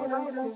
Bye.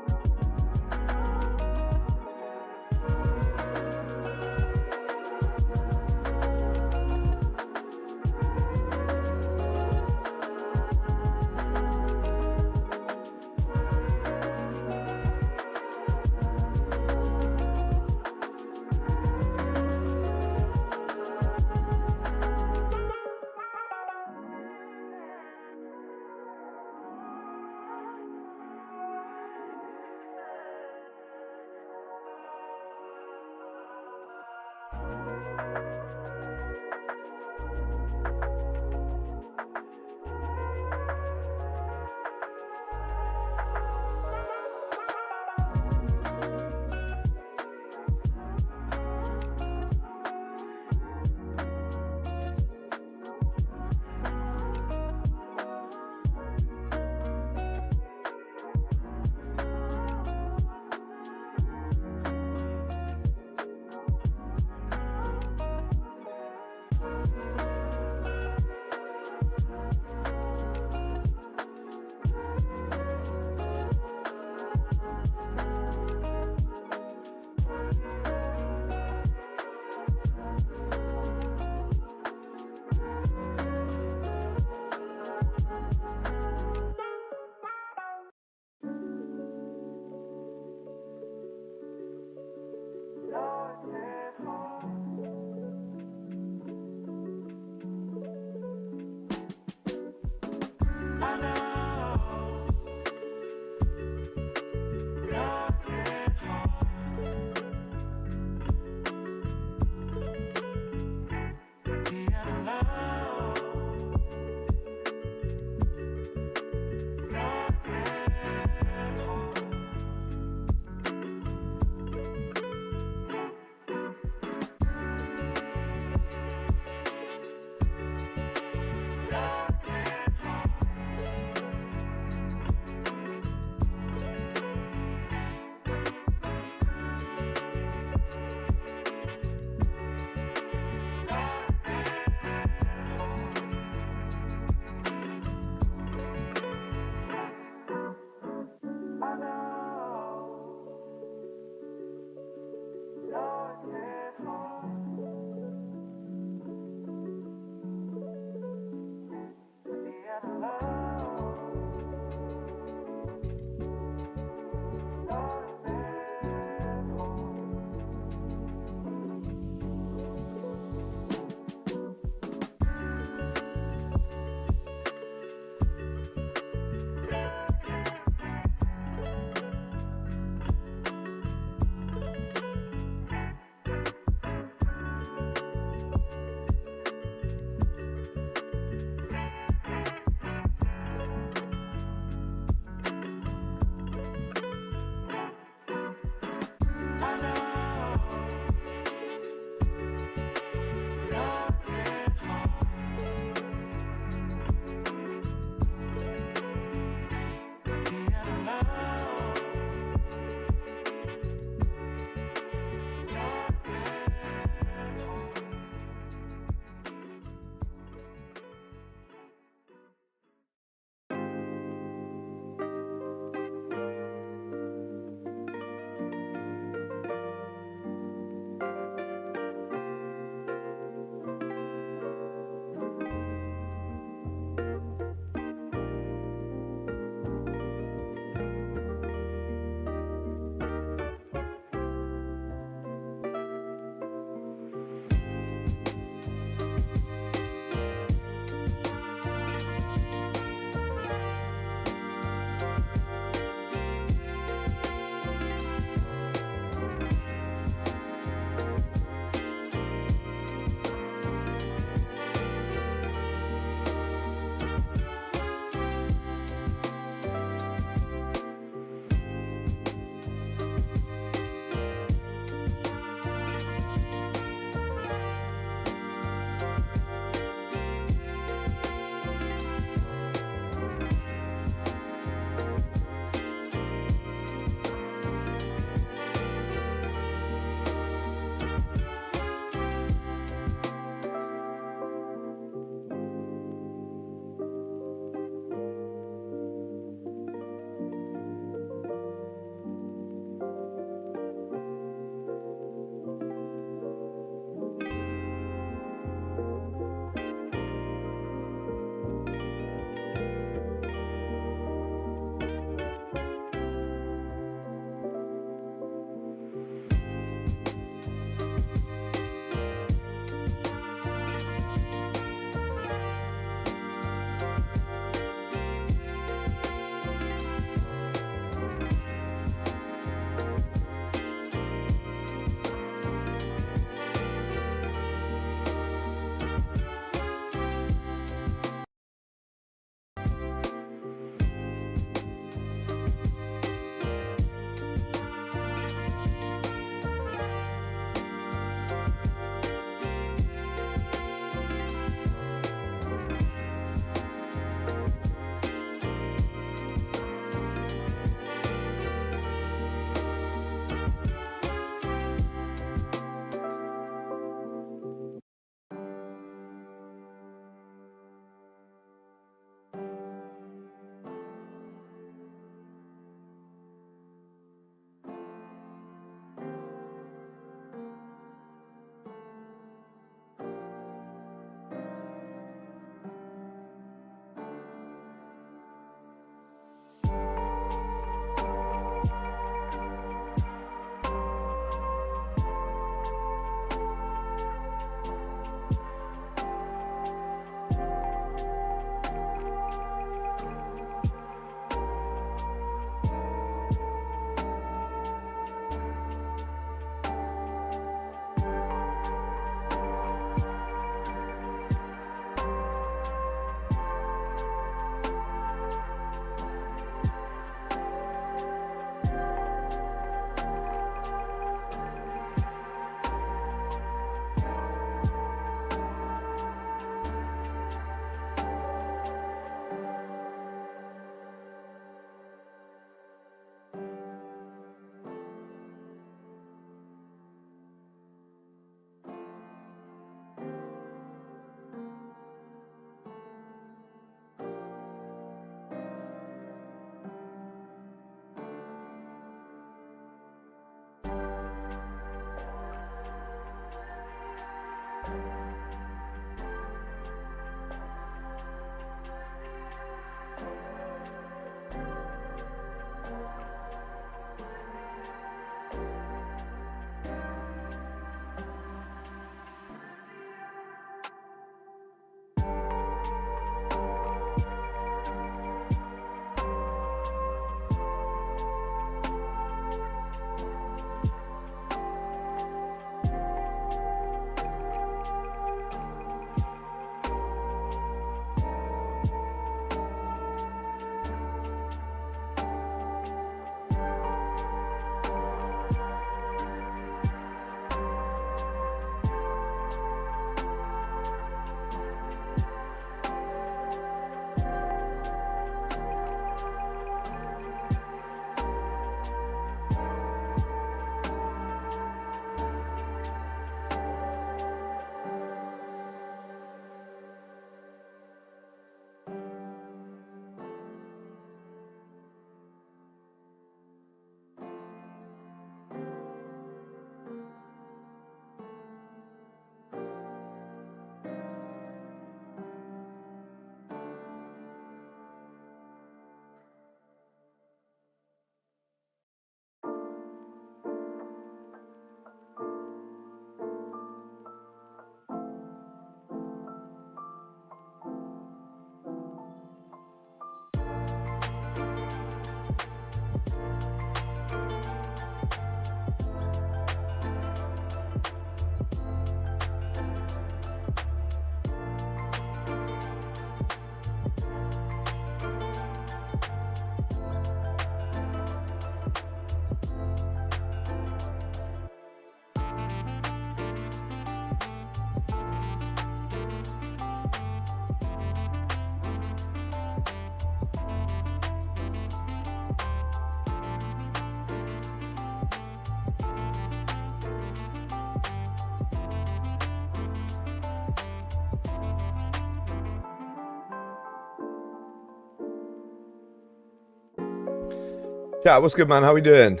Chat, what's good, man? How we doing?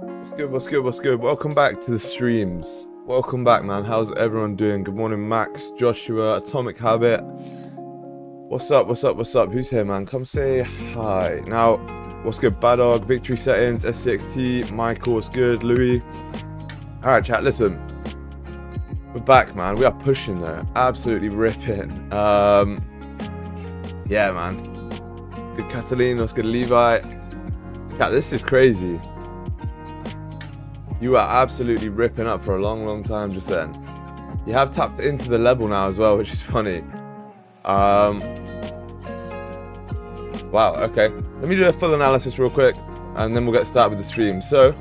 What's good, what's good, what's good? Welcome back to the streams. Welcome back, man. How's everyone doing? Good morning, Max, Joshua, Atomic Habit. What's up, what's up, what's up? Who's here, man? Come say hi. Now, what's good? Badog, Victory Settings, SCXT, Michael, what's good? Louis. Alright, chat, listen. We're back, man. We are pushing, though. Absolutely ripping. Yeah, man. What's good, Catalina? What's good, Levi? Yeah, this is crazy. You are absolutely ripping up for a long time just then. You have tapped into the level now as well, which is funny. Wow, okay. Let me do a full analysis real quick, and then we'll get started with the stream. So,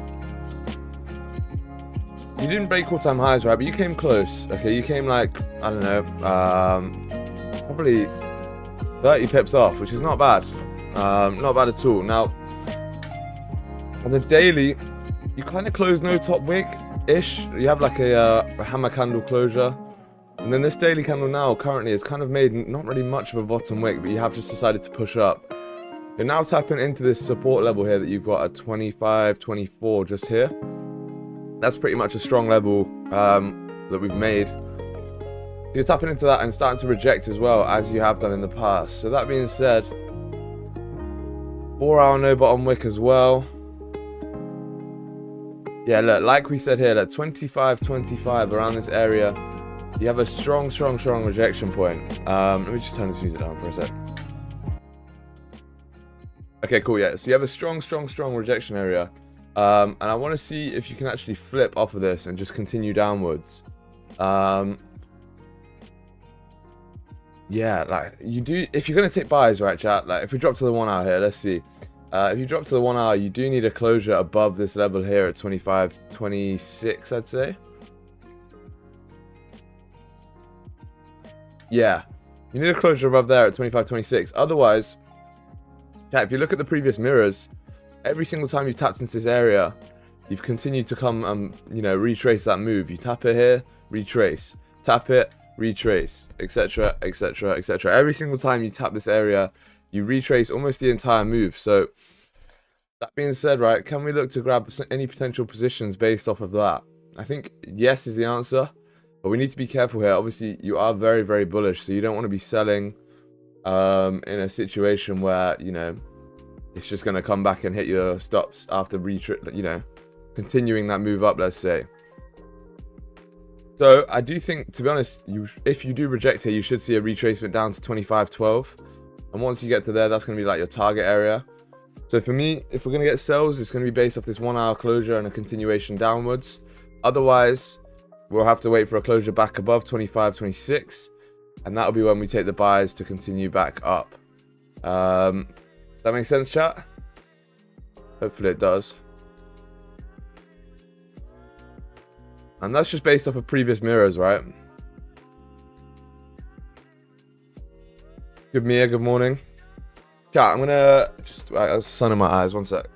you didn't break all-time highs, right? But you came close. Okay, you came like, I don't know, probably 30 pips off, which is not bad. Not bad at all. Now, on the daily, you kind of close no top wick-ish. You have like a hammer candle closure. And then this daily candle now, currently, is kind of made not really much of a bottom wick, but you have just decided to push up. You're now tapping into this support level here that you've got at 25, 24 just here. That's pretty much a strong level that we've made. You're tapping into that and starting to reject as well, as you have done in the past. So that being said, 4 hour no bottom wick as well. Yeah, look, like we said here, that 25 around this area, you have a strong rejection point. Let me just turn this music down for a sec. Okay, cool, yeah. So you have a strong rejection area. And I want to see if you can actually flip off of this and just continue downwards. Yeah, like, you do, if you're going to take buys, right, chat, like, if we drop to the 1 hour here, let's see. If you drop to the 1 hour, you do need a closure above this level here at 25, 26, I'd say. Yeah, you need a closure above there at 25, 26. Otherwise, yeah, if you look at the previous mirrors, every single time you've tapped into this area, you've continued to come and, you know, retrace that move. You tap it here, retrace. Tap it, retrace, etc, etc, etc. Every single time you tap this area, you retrace almost the entire move. So, that being said, right, can we look to grab any potential positions based off of that? I think yes is the answer, but we need to be careful here. Obviously, you are very bullish, so you don't want to be selling in a situation where, you know, it's just going to come back and hit your stops after you know, continuing that move up, let's say. So I do think, to be honest, if you do reject here, you should see a retracement down to 25.12. And once you get to there, that's going to be like your target area. So for me, if we're going to get sells, it's going to be based off this 1 hour closure and a continuation downwards. Otherwise, we'll have to wait for a closure back above 25, 26. And that'll be when we take the buys to continue back up. That makes sense, chat? Hopefully it does. And that's just based off of previous mirrors, right? Good Mia, good morning. Chat, I'm gonna just, there's sun in my eyes, one sec.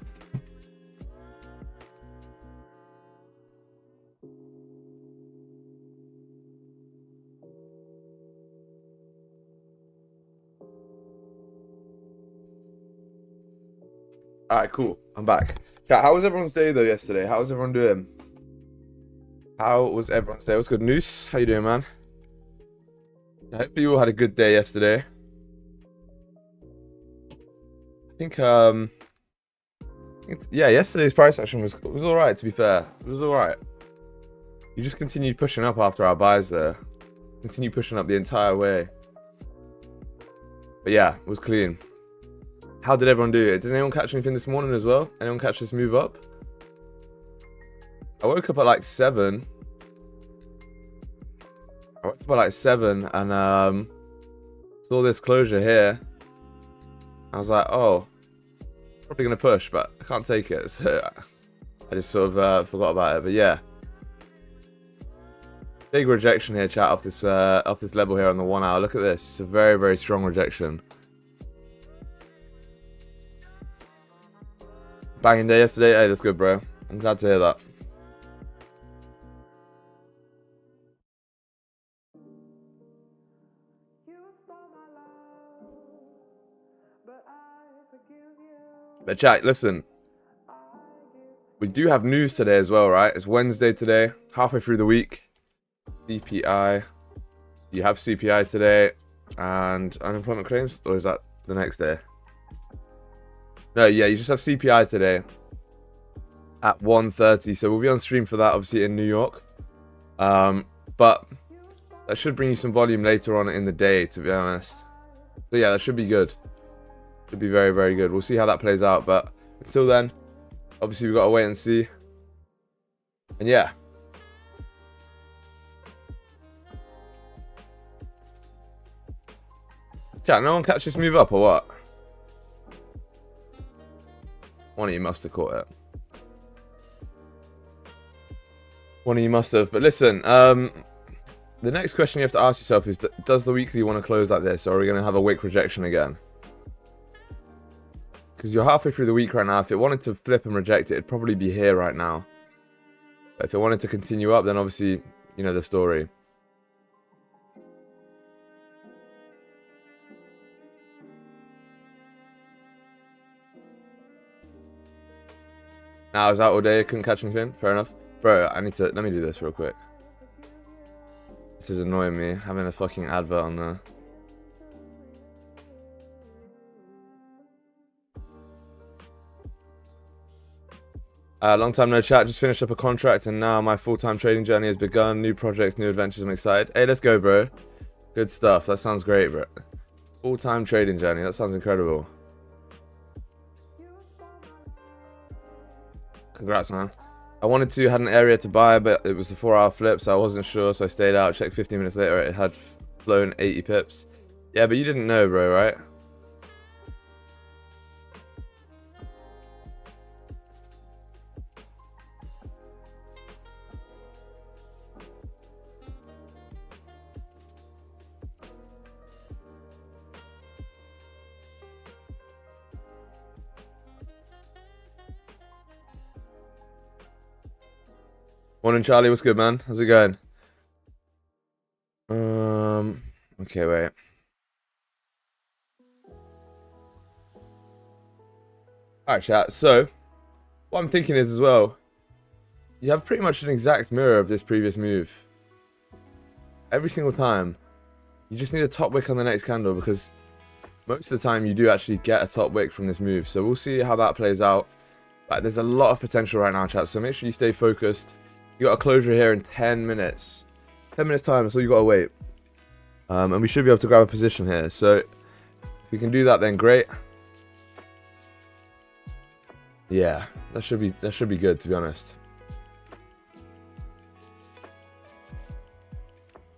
Alright, cool, I'm back. Chat, how was everyone's day though yesterday? How was everyone doing? How was everyone's day? What's good, Noose? How you doing, man? Hopefully you all had a good day yesterday. I think, yeah, yesterday's price action was alright, to be fair. It was alright. You just continued pushing up after our buys there. Continue pushing up the entire way. But yeah, it was clean. How did everyone do it? Did anyone catch anything this morning as well? Anyone catch this move up? I woke up at like 7. And saw this closure here. I was like, oh, probably gonna push, but I can't take it. So I just sort of forgot about it. But yeah, big rejection here, chat, off this level here on the 1 hour. Look at this. It's a very strong rejection. Banging day yesterday. Hey, that's good, bro. I'm glad to hear that. But chat, listen, We do have news today as well, right? It's Wednesday today, halfway through the week. CPI. You have CPI today and unemployment claims, or is that the next day? No, yeah, you just have CPI today at 1:30. So we'll be on stream for that, obviously in New York. But that should bring you some volume later on in the day, to be honest. So yeah, that should be good. Should be very, very good. We'll see how that plays out. But until then, obviously we've got to wait and see. And yeah. Chat, no one catch this move up or what? One of you must have caught it. One of you must have. But listen, the next question you have to ask yourself is, does the weekly want to close like this, or are we going to have a wick rejection again? Because you're halfway through the week right now. If it wanted to flip and reject it, it'd probably be here right now. But if it wanted to continue up, then obviously, you know the story. Now, I was out all day, couldn't catch anything. Fair enough. Bro, let me do this real quick. This is annoying me, having a fucking advert on there. Long time no chat, just finished up a contract and now my full-time trading journey has begun. New projects, new adventures, I'm excited. Hey, let's go, bro. Good stuff, that sounds great, bro. Full-time trading journey, that sounds incredible. Congrats, man. I wanted to, had an area to buy, but it was the 4-hour flip, so I wasn't sure, so I stayed out, checked 15 minutes later, it had flown 80 pips. Yeah, but you didn't know, bro, right? Morning, Charlie. What's good, man? How's it going? Okay, wait. Alright, chat. So, what I'm thinking is as well, you have pretty much an exact mirror of this previous move. Every single time. You just need a top wick on the next candle, because most of the time you do actually get a top wick from this move. So we'll see how that plays out. But there's a lot of potential right now, chat. So make sure you stay focused. You got a closure here in 10 minutes. 10 minutes time, so you got to wait. And we should be able to grab a position here. So if we can do that, then great. Yeah, that should be good, to be honest.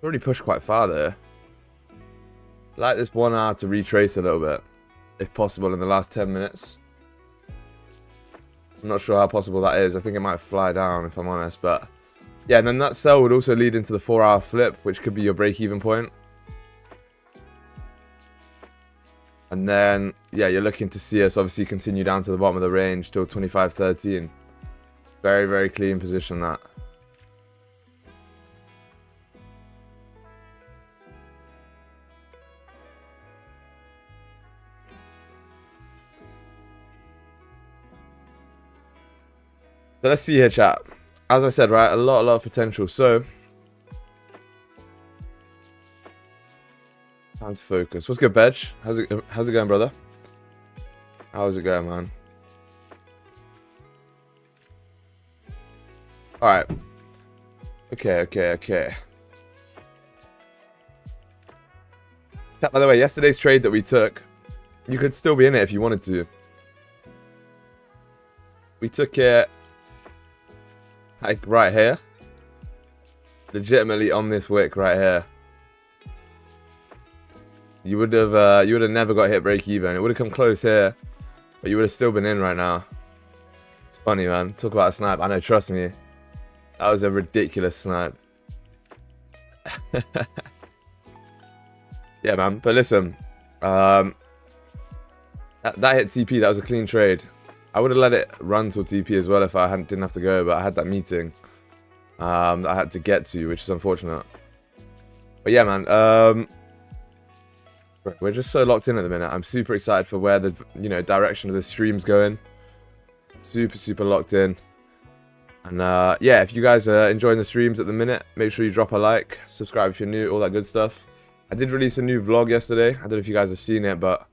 Already pushed quite far there. Like this 1 hour to retrace a little bit, if possible, in the last 10 minutes. I'm not sure how possible that is. I think it might fly down, if I'm honest. But yeah, and then that sell would also lead into the 4-hour flip, which could be your break-even point. And then, yeah, you're looking to see us obviously continue down to the bottom of the range till 25.13. Very, very clean position, that. So let's see here, chat. As I said, right, a lot of potential. So, time to focus. What's good, Bedge? How's it going, brother? How's it going, man? All right. Okay. Chat, by the way, yesterday's trade that we took, you could still be in it if you wanted to. We took it like right here, legitimately on this wick right here. You would have never got hit break even. It would have come close here, but you would have still been in right now. It's funny, man. Talk about a snipe. I know, trust me, that was a ridiculous snipe. Yeah, man. But listen, that hit TP. That was a clean trade. I would have let it run till TP as well if I didn't have to go, but I had that meeting that I had to get to, which is unfortunate. But yeah, man, we're just so locked in at the minute. I'm super excited for where the direction of the stream's going. Super locked in. And yeah, if you guys are enjoying the streams at the minute, make sure you drop a like, subscribe if you're new, all that good stuff. I did release a new vlog yesterday. I don't know if you guys have seen it, but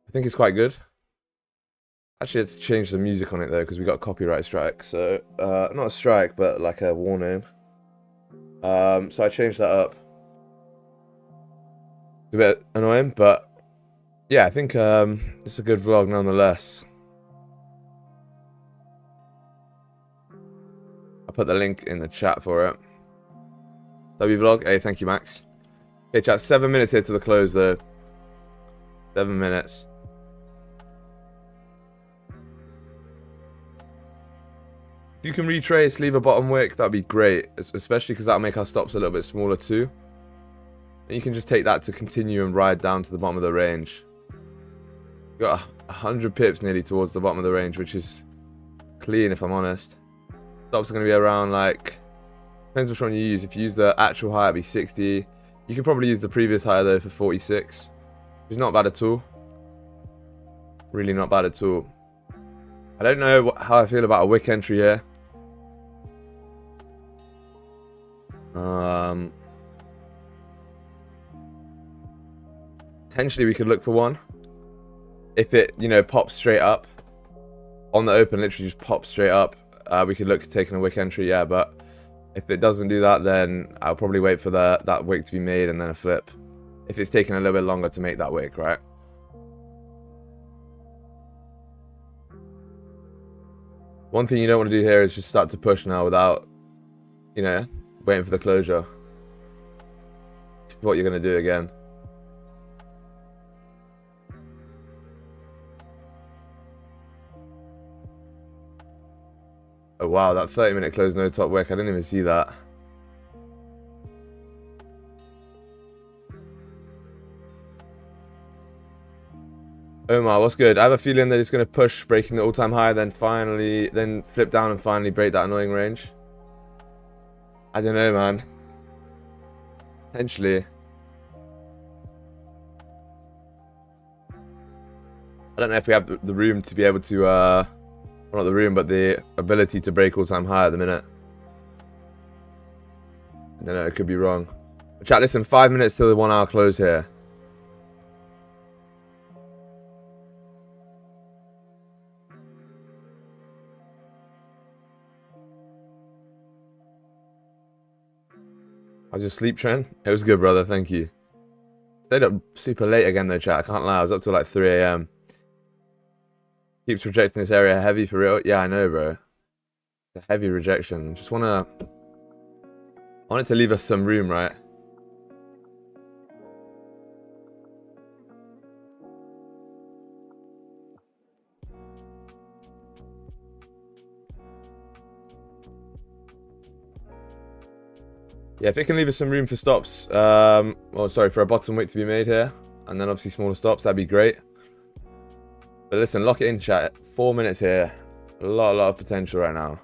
I think it's quite good. Actually, I had to change the music on it though, because we got a copyright strike. So, not a strike, but like a warning. So I changed that up. It's a bit annoying, but yeah, I think it's a good vlog nonetheless. I'll put the link in the chat for it. W vlog. Hey, thank you, Max. Okay, chat. 7 minutes here to the close, though. 7 minutes. If you can retrace, leave a bottom wick, that'd be great. Especially because that'll make our stops a little bit smaller too. And you can just take that to continue and ride down to the bottom of the range. You got 100 pips nearly towards the bottom of the range, which is clean if I'm honest. Stops are going to be around like, depends which one you use. If you use the actual high, it'd be 60. You could probably use the previous high though for 46. Which is not bad at all. Really not bad at all. I don't know how I feel about a wick entry here. Potentially we could look for one. If it, you know, pops straight up on the open, literally just pops straight up, we could look at taking a wick entry, yeah. But if it doesn't do that, then I'll probably wait for that wick to be made and then a flip. If it's taking a little bit longer to make that wick, right? One thing you don't want to do here is just start to push now without, you know, waiting for the closure. What you're going to do again. Oh wow, that 30-minute close, no top wick. I didn't even see that. Omar, what's good? I have a feeling that it's going to push, breaking the all-time high, then flip down and finally break that annoying range. I don't know, man. Potentially. I don't know if we have the room to be able to, well, not the room, but the ability to break all-time high at the minute. I don't know, it could be wrong. But chat, listen, 5 minutes till the 1 hour close here. How's your sleep trend? It was good, brother, thank you. Stayed up super late again though, chat. I can't lie, I was up till like 3 AM. Keeps rejecting this area heavy for real. Yeah, I know, bro. It's a heavy rejection. Just I want it to leave us some room, right? Yeah, if it can leave us some room for stops, well, sorry, for a bottom wick to be made here, and then obviously smaller stops, that'd be great. But listen, lock it in, chat. 4 minutes here. A lot of potential right now.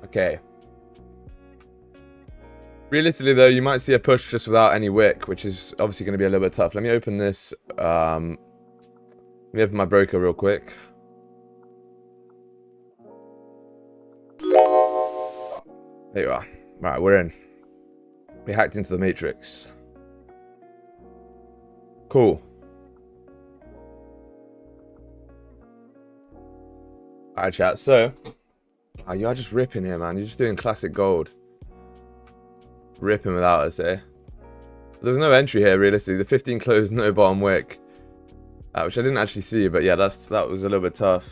Okay. Realistically, though, you might see a push just without any wick, which is obviously going to be a little bit tough. Let me open this. Let me open my broker real quick. There you are. Right, we're in. We hacked into the matrix. Cool. Alright, chat. So, you are just ripping here, man. You're just doing classic gold. Ripping without us, eh? There's no entry here, realistically. The 15 closed, no bottom wick. Which I didn't actually see, but yeah, that was a little bit tough.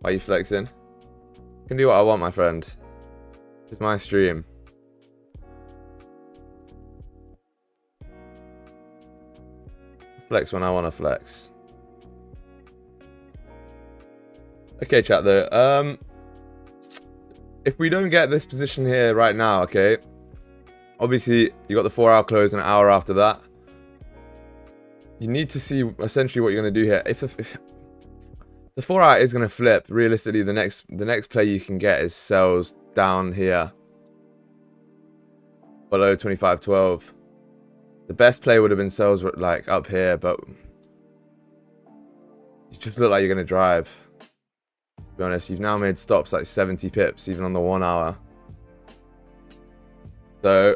Why are you flexing? I can do what I want, my friend. It's my stream. Flex when I want to flex. Okay, chat, though. If we don't get this position here right now, okay? Obviously, you got the 4 hour close and an hour after that. You need to see essentially what you're going to do here. If The 4-hour is going to flip. Realistically, the next play you can get is sells down here below 25.12. The best play would have been sells like up here, but you just look like you're going to drive. To be honest, you've now made stops like 70 pips even on the 1 hour. So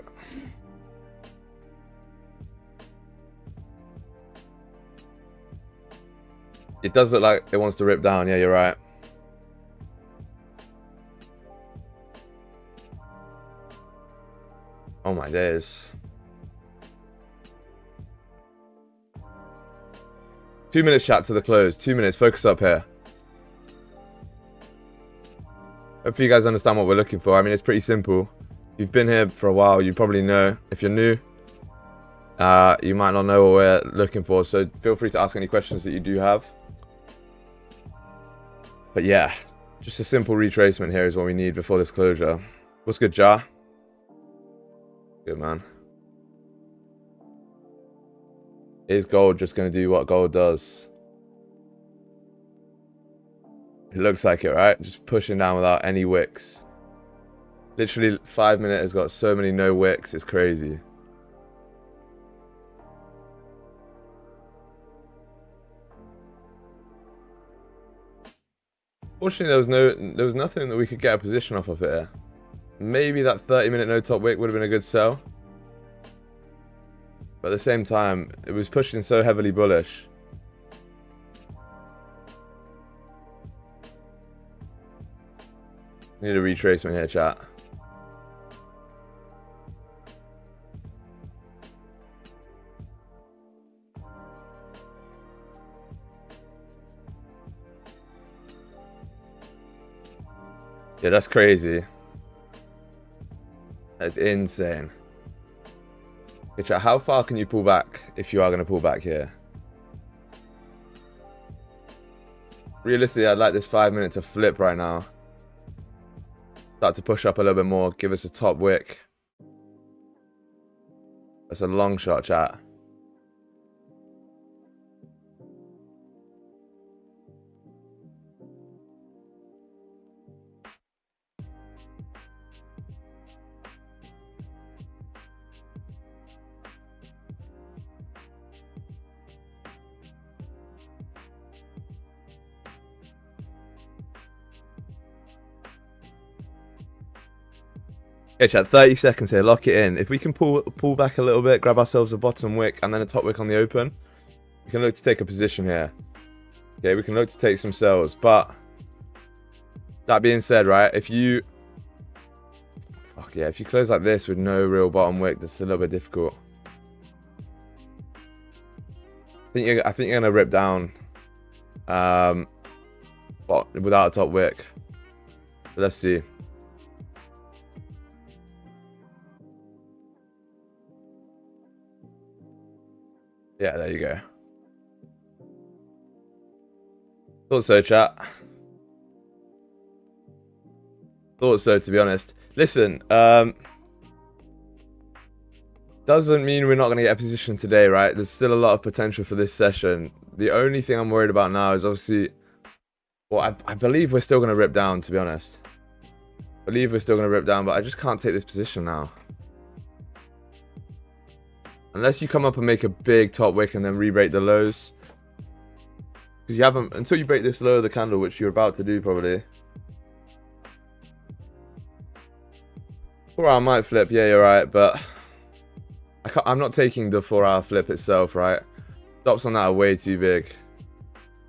it does look like it wants to rip down. Yeah, you're right. Oh my days. 2 minutes chat to the close. 2 minutes. Focus up here. Hopefully you guys understand what we're looking for. I mean, it's pretty simple. If you've been here for a while, you probably know. If you're new, you might not know what we're looking for. So feel free to ask any questions that you do have. But yeah, just a simple retracement here is what we need before this closure. What's good, Ja? Good, man. Is gold just going to do what gold does? It looks like it, right? Just pushing down without any wicks. Literally 5 minute has got so many no wicks, it's crazy. Fortunately, there was nothing that we could get a position off of here. Maybe that 30-minute no top wick would have been a good sell. But at the same time, it was pushing so heavily bullish. Need a retracement here, chat. Yeah, that's crazy. That's insane. Okay, chat, how far can you pull back if you are going to pull back here? Realistically, I'd like this 5 minute to flip right now. Start to push up a little bit more. Give us a top wick. That's a long shot, chat. Okay, chat, 30 seconds here, lock it in. If we can pull back a little bit, grab ourselves a bottom wick and then a top wick on the open, we can look to take a position here. Okay, we can look to take some sells, but that being said, right, if you close like this with no real bottom wick, that's a little bit difficult. I think you're gonna rip down but without a top wick. But let's see. Yeah, there you go. Thought so, chat. Thought so, to be honest. Listen, doesn't mean we're not going to get a position today, right? There's still a lot of potential for this session. The only thing I'm worried about now is obviously, well, I believe we're still going to rip down, to be honest. I believe we're still going to rip down, but I just can't take this position now. Unless you come up and make a big top wick and then re-break the lows. Because you haven't, until you break this low of the candle, which you're about to do probably. 4 hour might flip, yeah, you're right, but I'm not taking the 4 hour flip itself, right? Stops on that are way too big.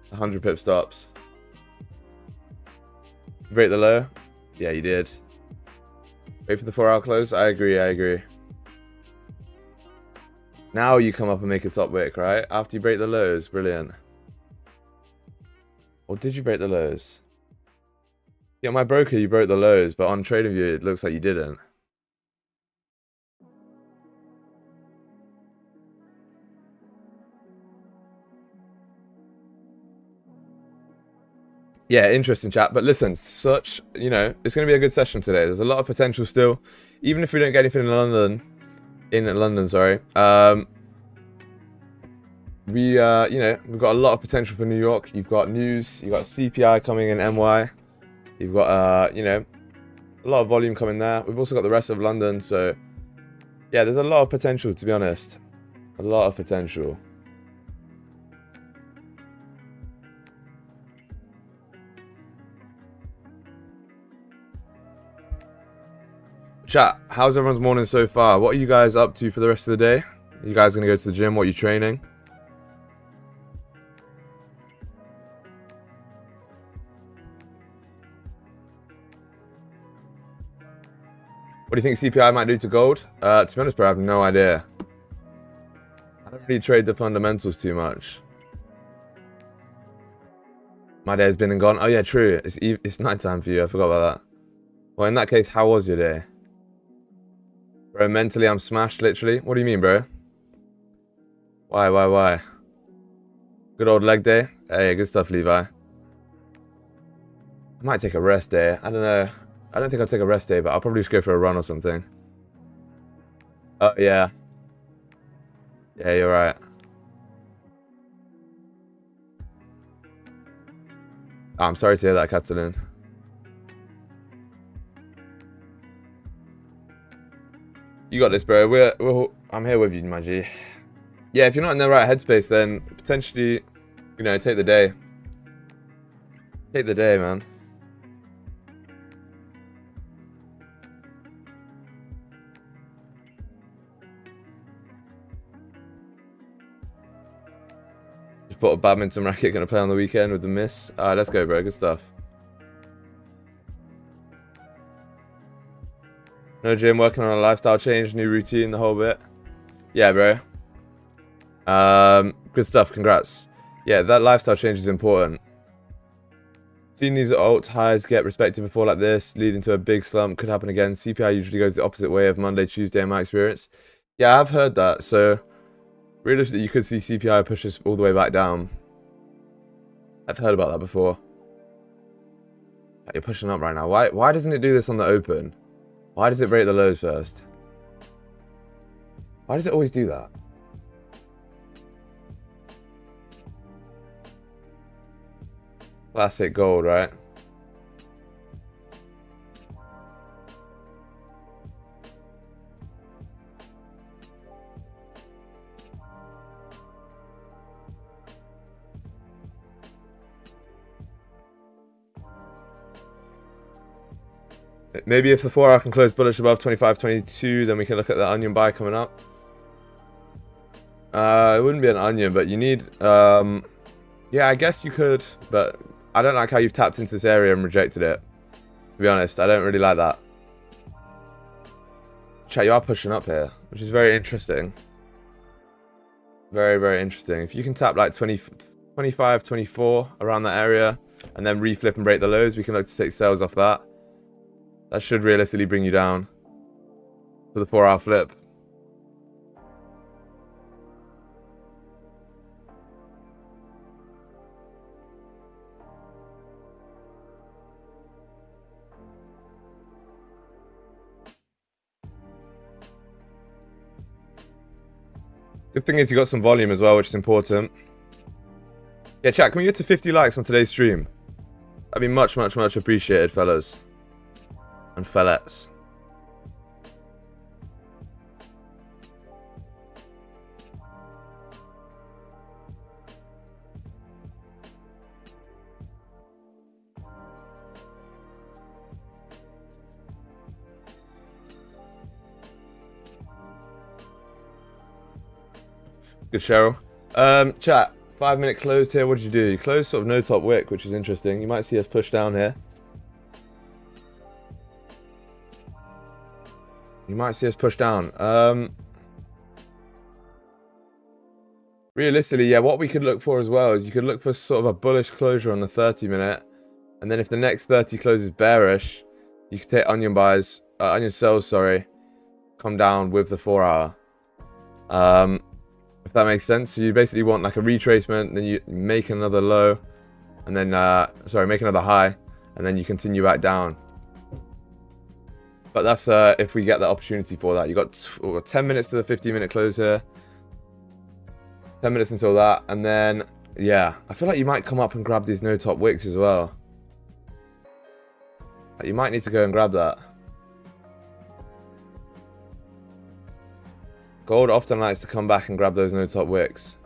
100 pip stops. Break the low? Yeah, you did. Wait for the 4 hour close? I agree. Now you come up and make a top wick, right? After you break the lows. Brilliant. Or did you break the lows? Yeah, my broker, you broke the lows, but on TradingView, it looks like you didn't. Yeah, interesting chat. But listen, it's going to be a good session today. There's a lot of potential still. Even if we don't get anything in London, we, you know, we've got a lot of potential for New York. You've got news, you've got CPI coming in NY. You've got, you know, a lot of volume coming there. We've also got the rest of London. So, yeah, there's a lot of potential, to be honest. A lot of potential. Chat, how's everyone's morning so far? What are you guys up to for the rest of the day? Are you guys going to go to the gym? What are you training? What do you think CPI might do to gold? To be honest, bro, I have no idea. I don't really trade the fundamentals too much. My day has been and gone. Oh yeah, true. It's nighttime for you. I forgot about that. Well, in that case, how was your day? Bro, mentally I'm smashed, literally. What do you mean, bro? Why? Good old leg day? Hey, good stuff, Levi. I might take a rest day. I don't know. I don't think I'll take a rest day, but I'll probably just go for a run or something. Oh, yeah. Yeah, you're right. Oh, I'm sorry to hear that, Catalin. You got this, bro. I'm here with you, my G. Yeah, if you're not in the right headspace, then potentially, you know, take the day. Take the day, man. Just bought a badminton racket, gonna play on the weekend with the miss. Let's go, bro. Good stuff. No gym, working on a lifestyle change, new routine, the whole bit. Yeah, bro. Good stuff. Congrats. Yeah, that lifestyle change is important. Seen these alt highs get respected before like this, leading to a big slump. Could happen again. CPI usually goes the opposite way of Monday, Tuesday, in my experience. Yeah, I've heard that. So, realistically, you could see CPI pushes all the way back down. I've heard about that before. You're pushing up right now. Why doesn't it do this on the open? Why does it break the lows first? Why does it always do that? Classic gold, right? Maybe if the 4 hour can close bullish above 25.22, then we can look at the onion buy coming up. It wouldn't be an onion, but you need... yeah, I guess you could, but I don't like how you've tapped into this area and rejected it. To be honest, I don't really like that. Chat, you are pushing up here, which is very interesting. Very, very interesting. If you can tap like 25, 24 around that area, and then reflip and break the lows, we can look to take sales off that. That should realistically bring you down to the 4 hour flip. Good thing is you got some volume as well, which is important. Yeah, chat, can we get to 50 likes on today's stream? That'd be much, much, much appreciated, fellas. And fellettes. Good, Cheryl. Chat, 5 minute closed here. What did you do? You closed sort of no top wick, which is interesting. You might see us push down here. You might see us push down. Realistically, yeah, what we could look for as well is you could look for sort of a bullish closure on the 30 minute. And then if the next 30 closes bearish, you could take onion buys, onion sells, sorry, come down with the 4 hour. If that makes sense. So you basically want like a retracement, then you make another low, and then, sorry, make another high, and then you continue back down. But that's if we get the opportunity for that. You got 10 minutes to the 15 minute close here. 10 minutes until that, and then, yeah, I feel like you might come up and grab these no top wicks as well. Like, you might need to go and grab that. Gold often likes to come back and grab those no top wicks.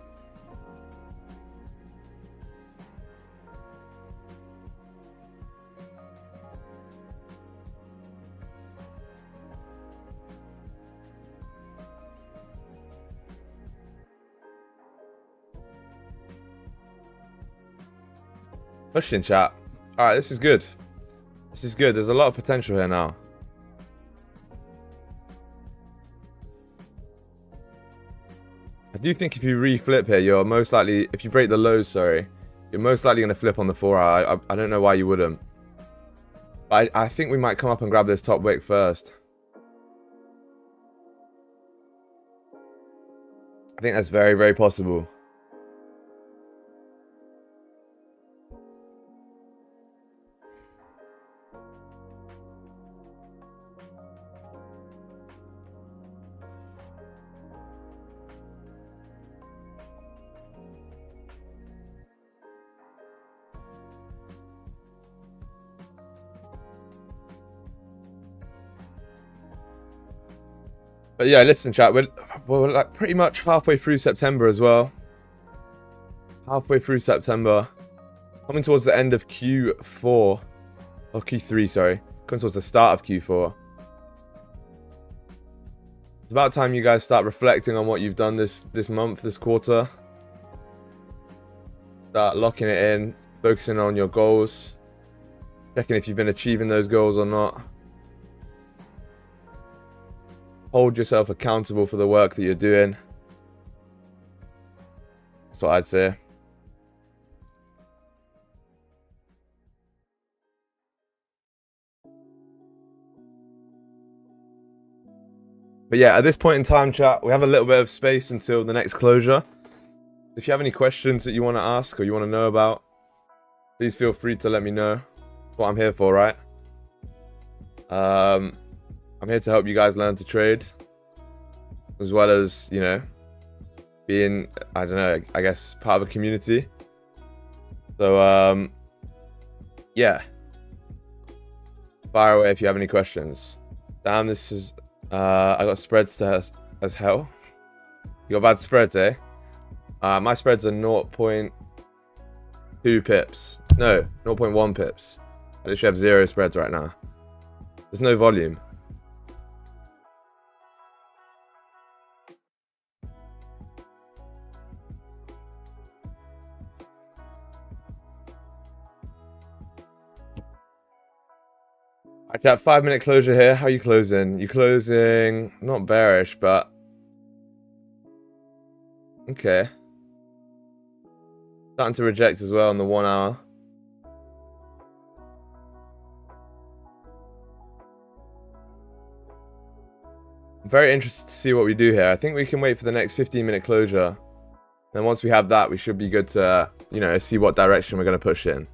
Pushing, chat. Alright, this is good. This is good. There's a lot of potential here now. I do think if you reflip here, you're most likely, if you break the lows, sorry, you're most likely going to flip on the 4 hour. I don't know why you wouldn't. But I think we might come up and grab this top wick first. I think that's very, very possible. But yeah, listen, chat, we're like pretty much halfway through September as well. Halfway through September. Coming towards the end of Q4. Or Q3, sorry. Coming towards the start of Q4. It's about time you guys start reflecting on what you've done this month, this quarter. Start locking it in. Focusing on your goals. Checking if you've been achieving those goals or not. Hold yourself accountable for the work that you're doing. That's what I'd say. But yeah, at this point in time, chat, we have a little bit of space until the next closure. If you have any questions that you want to ask or you want to know about, please feel free to let me know. That's what I'm here for, right? I'm here to help you guys learn to trade, as well as, you know, being, I don't know, I guess part of a community. So, yeah. Fire away if you have any questions. Damn, this is, I got spreads to as hell. You got bad spreads, eh? My spreads are 0.2 pips. No, 0.1 pips. I literally have 0 spreads right now. There's no volume. Alright, chat, 5-minute closure here. How are you closing? You closing not bearish, but okay. Starting to reject as well on the 1 hour. I'm very interested to see what we do here. I think we can wait for the next 15-minute closure. Then once we have that, we should be good to, you know, see what direction we're going to push in.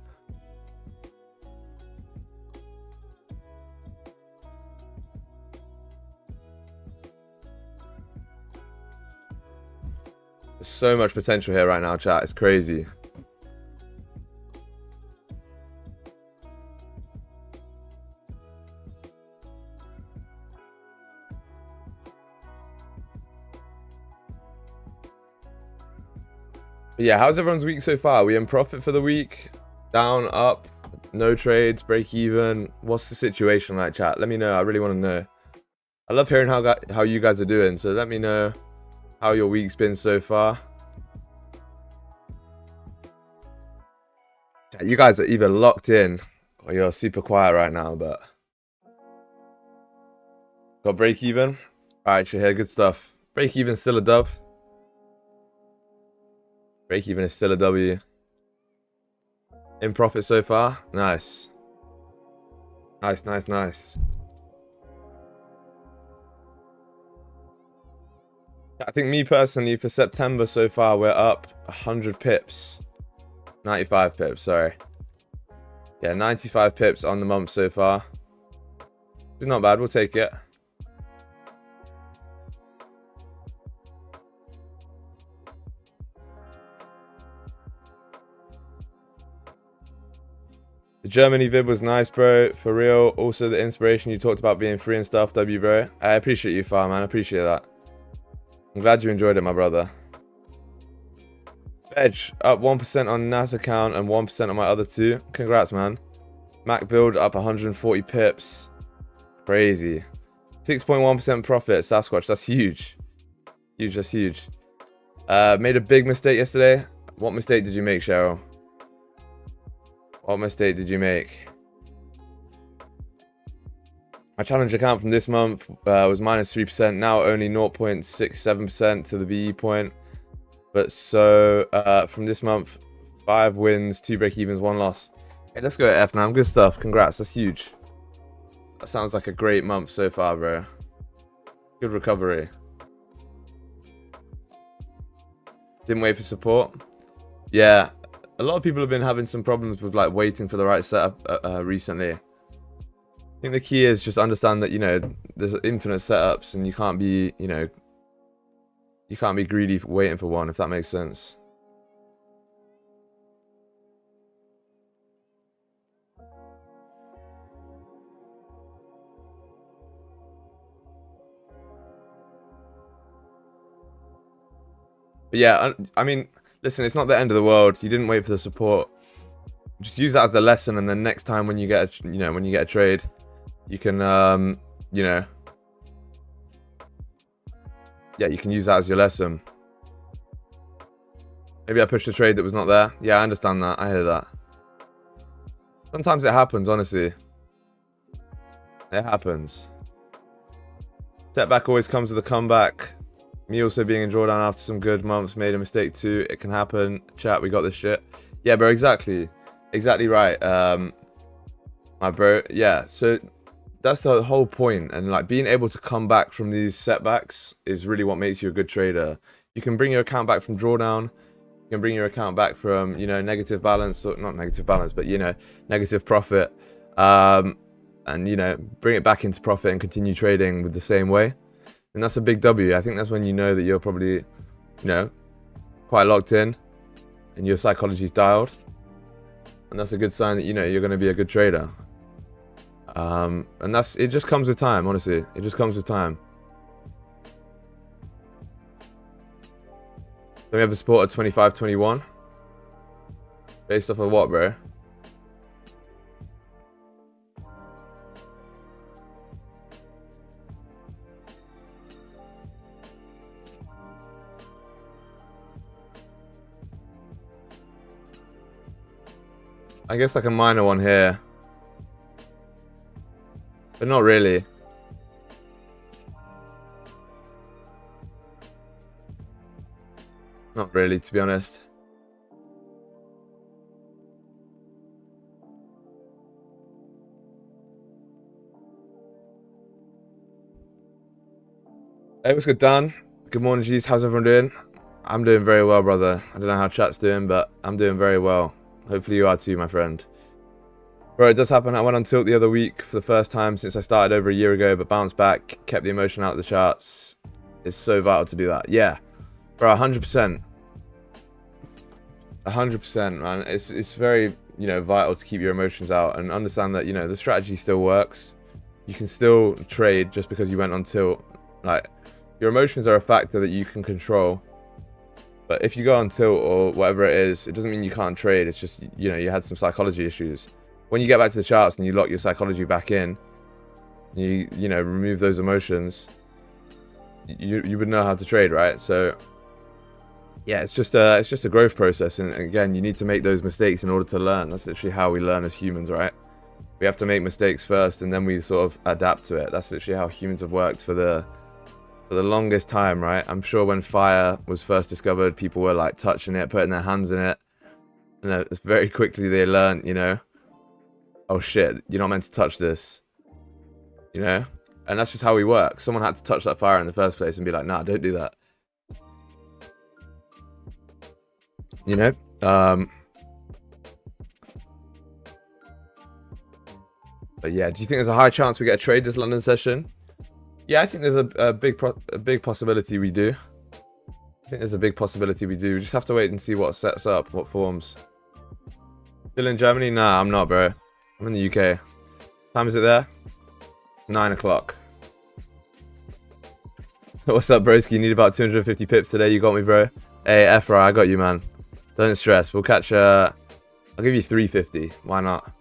There's so much potential here right now, chat. It's crazy. But yeah, how's everyone's week so far? Are we in profit for the week? Down, up, no trades, break even? What's the situation like, chat? Let me know. I really want to know. I love hearing how you guys are doing. So let me know how your week's been so far. You guys are either locked in or you're super quiet right now, but got break even. Alright, Shahir, good stuff. Break even still a dub. Break even is still a W. In profit so far. Nice. Nice, nice, nice. I think me personally, for September so far, we're up 100 pips. 95 pips, sorry. Yeah, 95 pips on the month so far. It's not bad, we'll take it. The Germany vid was nice, bro. For real. Also, the inspiration you talked about being free and stuff, W, bro. I appreciate you, far, man. I appreciate that. I'm glad you enjoyed it, my brother. Edge up 1% on NAS account and 1% on my other two. Congrats, man. Mac build up 140 pips. Crazy. 6.1% profit. Sasquatch. That's huge. Huge. That's huge. Made a big mistake yesterday. What mistake did you make, Cheryl? What mistake did you make? My challenge account from this month was minus 3%. Now only 0.67% to the BE point. But so from this month, 5 wins, 2 break-evens, 1 loss. Hey, let's go F now. Good stuff. Congrats. That's huge. That sounds like a great month so far, bro. Good recovery. Didn't wait for support. Yeah, a lot of people have been having some problems with like waiting for the right setup recently. I think the key is just understand that, you know, there's infinite setups and you can't be, you know, you can't be greedy for waiting for one, if that makes sense. But yeah, I mean, listen, it's not the end of the world. You didn't wait for the support. Just use that as the lesson, and then next time when you get a, when you get a trade, you can, you know, yeah, you can use that as your lesson. Maybe I pushed a trade that was not there. Yeah, I understand that. I hear that. Sometimes it happens, honestly. It happens. Setback always comes with a comeback. Me also being in drawdown after some good months, made a mistake too. It can happen. Chat, we got this shit. Yeah, bro, exactly. Exactly right. My bro, yeah. So that's the whole point. And like being able to come back from these setbacks is really what makes you a good trader. You can bring your account back from drawdown. You can bring your account back from, you know, negative balance, or not negative balance, but, you know, negative profit. And, you know, bring it back into profit and continue trading with the same way. And that's a big W. I think that's when you know that you're probably, you know, quite locked in and your psychology's dialed. And that's a good sign that, you know, you're going to be a good trader. And it just comes with time, honestly. It just comes with time. So we have a support at 25.21. Based off of what, bro? I guess like a minor one here. But not really. Not really, to be honest. Hey, what's good, Dan? Good morning, G's. How's everyone doing? I'm doing very well, brother. I don't know how chat's doing, but I'm doing very well. Hopefully you are too, my friend. Bro, it does happen. I went on tilt the other week for the first time since I started over a year ago, but bounced back, kept the emotion out of the charts. It's so vital to do that. Yeah. Bro, 100%. 100%, man. It's very, you know, vital to keep your emotions out and understand that, you know, the strategy still works. You can still trade just because you went on tilt. Like, your emotions are a factor that you can control. But if you go on tilt or whatever it is, it doesn't mean you can't trade. It's just, you know, you had some psychology issues. When you get back to the charts and you lock your psychology back in, you know, remove those emotions, you would know how to trade, right? So yeah, it's just a growth process, and again, you need to make those mistakes in order to learn. That's literally how we learn as humans, right? We have to make mistakes first, and then we sort of adapt to it. That's literally how humans have worked for the longest time, right? I'm sure when fire was first discovered, people were like touching it, putting their hands in it, and very quickly they learned, you know, oh shit, you're not meant to touch this, you know? And that's just how we work. Someone had to touch that fire in the first place and be like, nah, don't do that. You know? But yeah, do you think there's a high chance we get a trade this London session? Yeah, I think there's a big possibility we do. I think there's a big possibility we do. We just have to wait and see what sets up, what forms. Still in Germany? Nah, I'm not, bro. I'm in the UK. Time is it there? 9 o'clock. What's up, broski? You need about 250 pips today. You got me, bro. Hey, Ephra, I got you, man. Don't stress. We'll catch, I'll give you 350. Why not?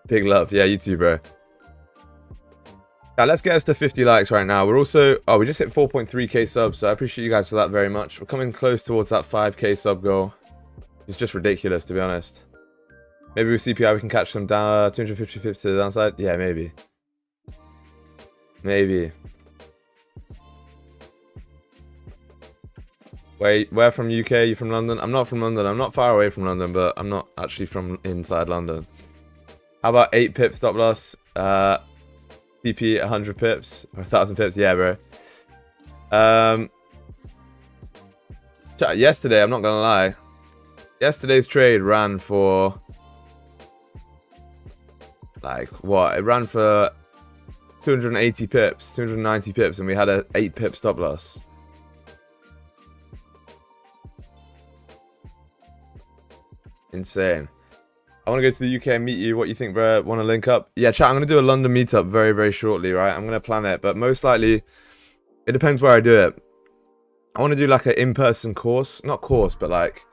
Big love. Yeah, you too, bro. Now, let's get us to 50 likes right now. We're also... Oh, we just hit 4.3k subs, so I appreciate you guys for that very much. We're coming close towards that 5k sub goal. It's just ridiculous, to be honest. Maybe with CPI we can catch them down 250 pips to the downside. Yeah, maybe. Maybe. Wait, where from UK? You from London? I'm not from London. I'm not far away from London, but I'm not actually from inside London. How about 8 pip stop loss? TP 100 pips or 1,000 pips? Yeah, bro. Yesterday, I'm not gonna lie. Yesterday's trade ran for like what? It ran for 280 pips, 290 pips, and we had a 8 pip stop loss. Insane. I want to go to the UK and meet you. What you think, bro? Want to link up? Yeah, chat. I'm going to do a London meetup very, very shortly, right? I'm going to plan it, but most likely, it depends where I do it. I want to do like an in-person course. Not course, but like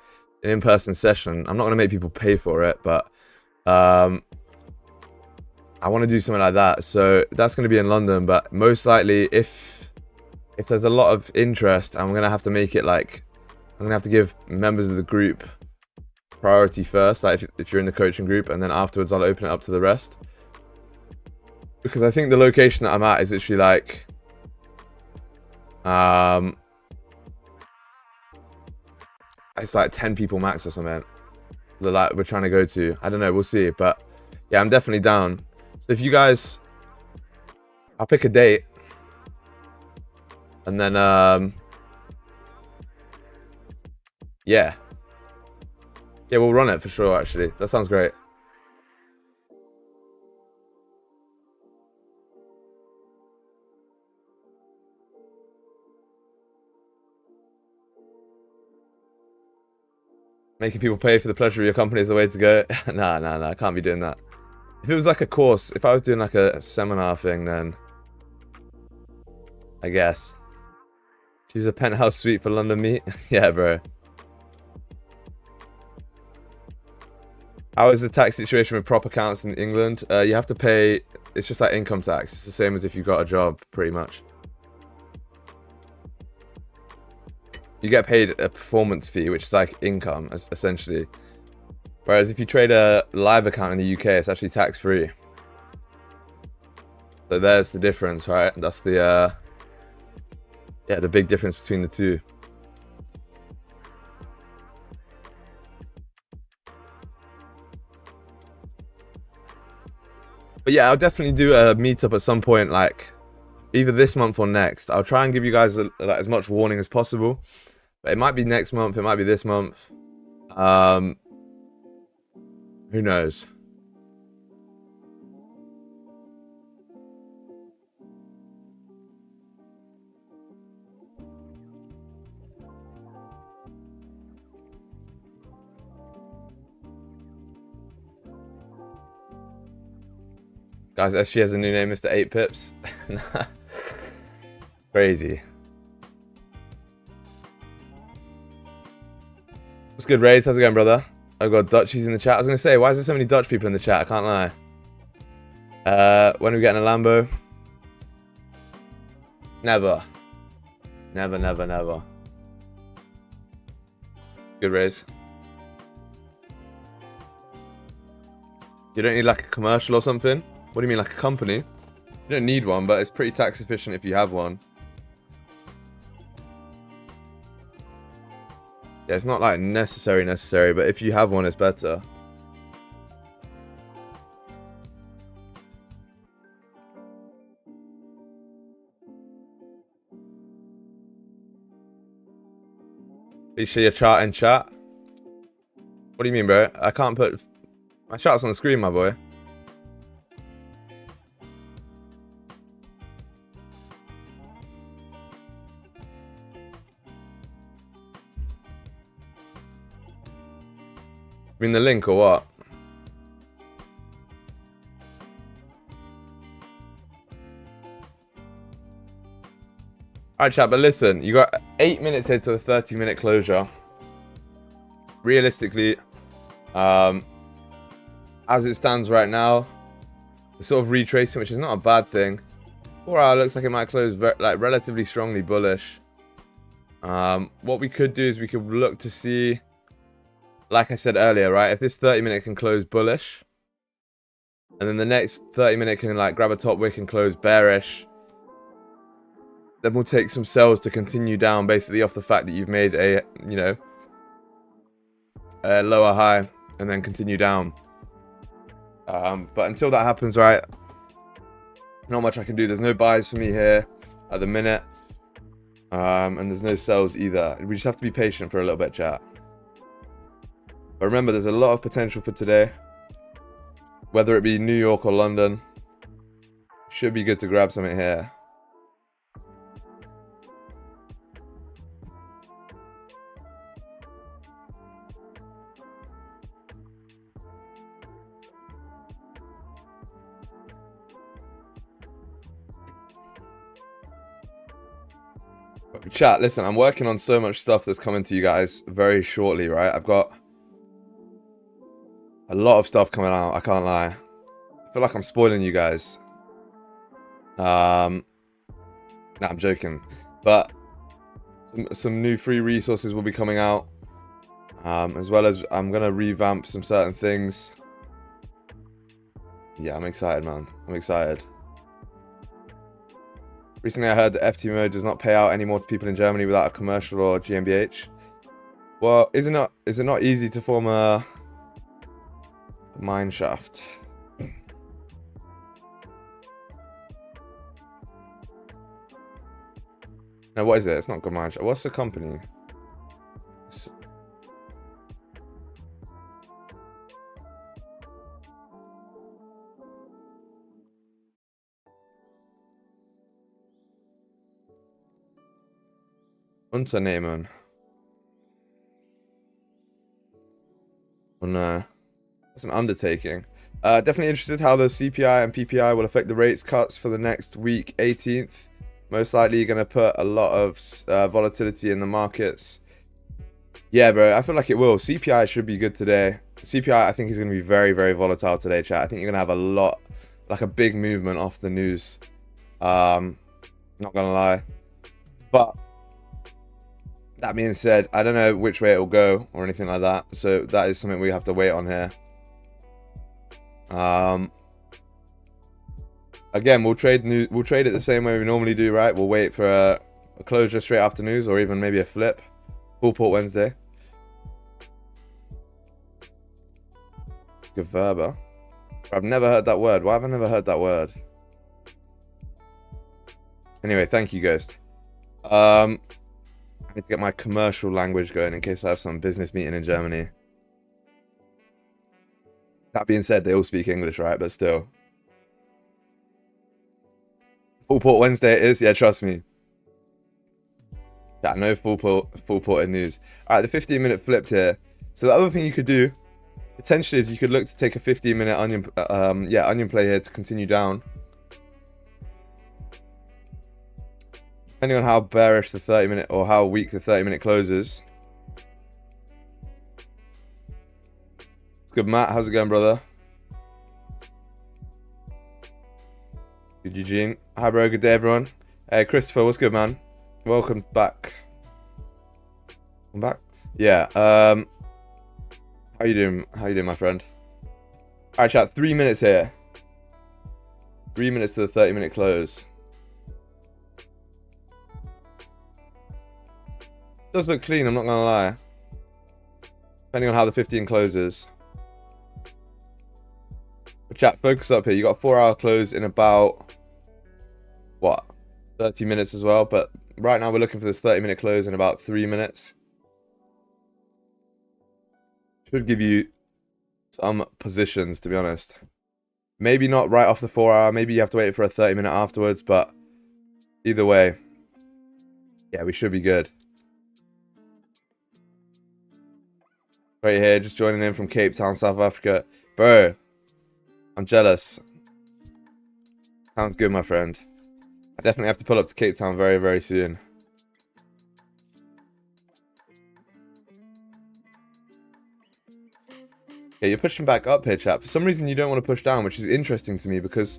an in-person session. I'm not going to make people pay for it, but I want to do something like that. So that's going to be in London, but most likely, if there's a lot of interest, I'm going to have to make it like, I'm going to have to give members of the group priority first, like if you're in the coaching group, and then afterwards I'll open it up to the rest, because I think the location that I'm at is literally like it's like 10 people max or something that like we're trying to go to. I don't know, we'll see, but yeah, I'm definitely down. So if you guys, I'll pick a date and then yeah, we'll run it for sure, actually. That sounds great. Making people pay for the pleasure of your company is the way to go. Nah, I can't be doing that. If it was like a course, if I was doing like a seminar thing, then I guess. Choose a penthouse suite for London meet. Yeah, bro. How is the tax situation with prop accounts in England? You have to pay, it's just like income tax. It's the same as if you got a job, pretty much. You get paid a performance fee, which is like income, essentially. Whereas if you trade a live account in the UK, it's actually tax-free. So there's the difference, right? That's the, yeah, the big difference between the two. But yeah, I'll definitely do a meetup at some point, like either this month or next. I'll try and give you guys like, as much warning as possible. But it might be next month, it might be this month. Who knows? Guys, SG has a new name, Mr. 8 Pips. Crazy. What's good, Rays? How's it going, brother? I've got Dutchies in the chat. I was going to say, why is there so many Dutch people in the chat? I can't lie. When are we getting a Lambo? Never. Never. Good, Rays. You don't need like a commercial or something? What do you mean, like a company? You don't need one, but it's pretty tax efficient if you have one. Yeah, it's not like necessary, but if you have one, it's better. Are you sure your chart in chat? What do you mean, bro? I can't put... My chart's on the screen, my boy. mean the link or what? Alright, chat, but listen, you got 8 minutes here to the 30-minute closure. Realistically, as it stands right now, we're sort of retracing, which is not a bad thing. 4 hour looks like it might close like relatively strongly bullish. What we could do is we could look to see, like I said earlier, right? If this 30-minute can close bullish, and then the next 30-minute can like grab a top wick and close bearish, then we'll take some sells to continue down, basically off the fact that you've made a, you know, a lower high and then continue down. But until that happens, right, not much I can do. There's no buys for me here at the minute, and there's no sells either. We just have to be patient for a little bit, chat. But remember, there's a lot of potential for today, whether it be New York or London. Should be good to grab something here. Chat, listen, I'm working on so much stuff that's coming to you guys very shortly, right? I've got a lot of stuff coming out, I can't lie. I feel like I'm spoiling you guys. Nah, I'm joking. But some new free resources will be coming out. As well as I'm going to revamp some certain things. Yeah, I'm excited, man. I'm excited. Recently, I heard that FTMO does not pay out anymore to people in Germany without a commercial or GmbH. Well, is it not easy to form a mine shaft? No, what is it? It's not good mine shaft. What's the company? Unternehmen. Oh no. That's an undertaking. Definitely interested how the CPI and PPI will affect the rates cuts for the next week, 18th. Most likely you're going to put a lot of volatility in the markets. Yeah, bro, I feel like it will. CPI should be good today. CPI, I think, is going to be very, very volatile today, chat. I think you're going to have a lot, like a big movement off the news. Not going to lie. But that being said, I don't know which way it will go or anything like that. So that is something we have to wait on here. Again, we'll trade it the same way we normally do, right? We'll wait for a closure straight after news, or even maybe a flip. Full port Wednesday. Gewerbe. I've never heard that word. Why have I never heard that word? Anyway, thank you, Ghost. I need to get my commercial language going in case I have some business meeting in Germany. That being said, they all speak English, right? But still. Full port Wednesday it is. Yeah, trust me. Yeah, no full ported news. All right, the 15-minute flipped here. So the other thing you could do potentially is you could look to take a 15-minute onion play here to continue down. Depending on how bearish the 30-minute or how weak the 30-minute closes. Good, Matt. How's it going, brother? Good, Eugene. Hi, bro. Good day, everyone. Hey, Christopher. What's good, man? Welcome back. Welcome back. Yeah. How you doing? How you doing, my friend? All right, chat. 3 minutes here. 3 minutes to the 30-minute close. Does look clean, I'm not gonna lie. Depending on how the 15 closes. But chat, focus up here. You got a 4-hour close in about what? 30 minutes as well. But right now we're looking for this 30-minute close in about 3 minutes. Should give you some positions, to be honest. Maybe not right off the 4-hour. Maybe you have to wait for a 30-minute afterwards. But either way, yeah, we should be good. Right here, just joining in from Cape Town, South Africa. Bro, I'm jealous. Sounds good, my friend. I definitely have to pull up to Cape Town very, very soon. Yeah, you're pushing back up here, chat. For some reason, you don't want to push down, which is interesting to me because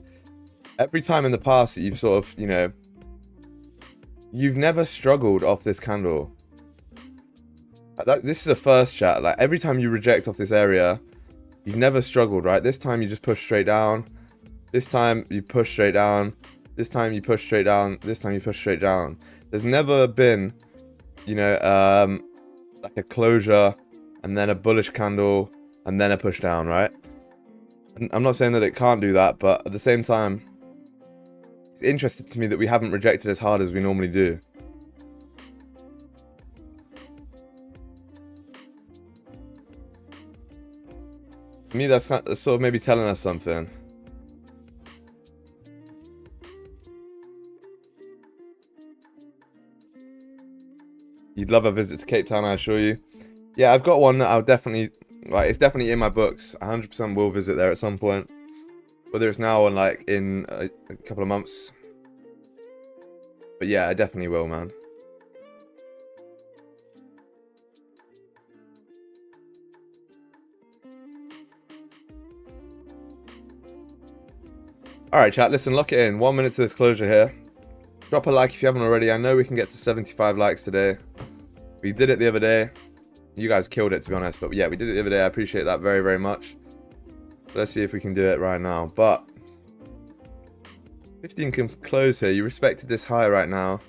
every time in the past that you've sort of, you know, you've never struggled off this candle. This is a first, chat. Like, every time you reject off this area, you've never struggled, right? This time you just push straight down. This time you push straight down. This time you push straight down. This time you push straight down. There's never been, you know, like a closure and then a bullish candle and then a push down, right? And I'm not saying that it can't do that, but at the same time, it's interesting to me that we haven't rejected as hard as we normally do. To me, that's sort of maybe telling us something. You'd love a visit to Cape Town, I assure you. Yeah, I've got one that I'll definitely, like, it's definitely in my books. 100% will visit there at some point. Whether it's now or, like, in a couple of months. But yeah, I definitely will, man. Alright, chat, listen, lock it in. 1 minute to this closure here. Drop a like if you haven't already. I know we can get to 75 likes today. We did it the other day. You guys killed it, to be honest. But yeah, we did it the other day. I appreciate that very, very much. Let's see if we can do it right now. But 15 can close here. You respected this high right now.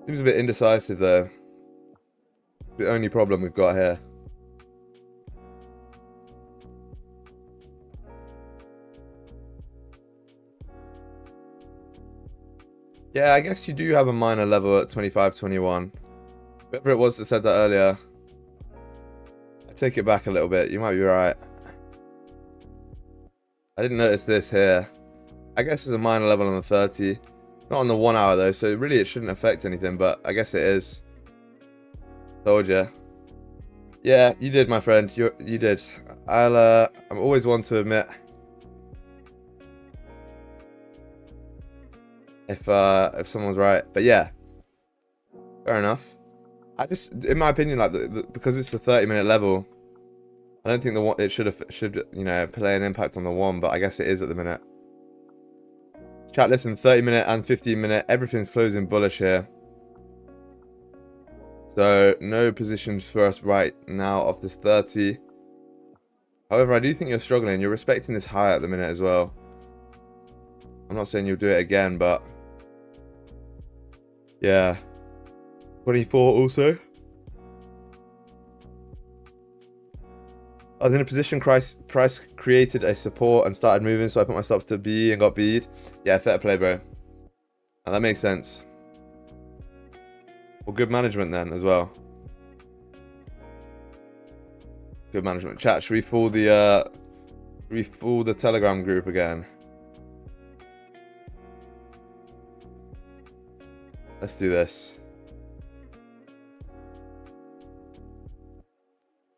Seems a bit indecisive though. The only problem we've got here. Yeah, I guess you do have a minor level at 25.21. Whoever it was that said that earlier, I take it back a little bit. You might be right. I didn't notice this here. I guess it's a minor level on the 30. Not on the 1 hour though, so really it shouldn't affect anything, but I guess it is. Told ya. Yeah, you did, my friend. You did. I'm always one to admit if someone's right, but yeah, fair enough. I just, in my opinion, like because it's a 30-minute level, I don't think it should you know, play an impact on the 1, but I guess it is at the minute. Chat, listen, 30-minute and 15-minute, everything's closing bullish here. So, no positions for us right now off this 30. However, I do think you're struggling. You're respecting this high at the minute as well. I'm not saying you'll do it again, but yeah. 24 also. I was in a position price created a support and started moving, so I put my stops to B and got B'd. Yeah, fair play, bro. And that makes sense. Well, good management then as well. Good management. Chat, should we fool the Telegram group again? Let's do this.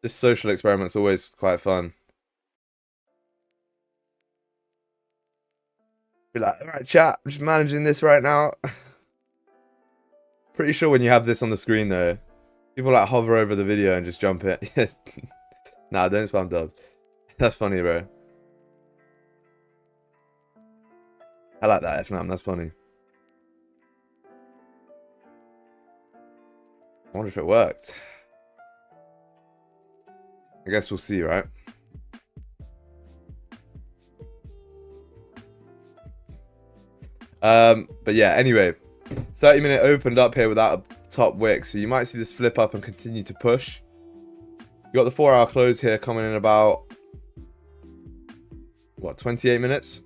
This social experiment's always quite fun. Be like, alright, chat, I'm just managing this right now. Pretty sure when you have this on the screen though, people like hover over the video and just jump in. Nah, don't spam dubs. That's funny, bro. I like that, FNAM, that's funny. I wonder if it worked. I guess we'll see, right? But yeah, anyway, 30-minute opened up here without a top wick, so you might see this flip up and continue to push. You got the 4-hour close here coming in about, what, 28 minutes?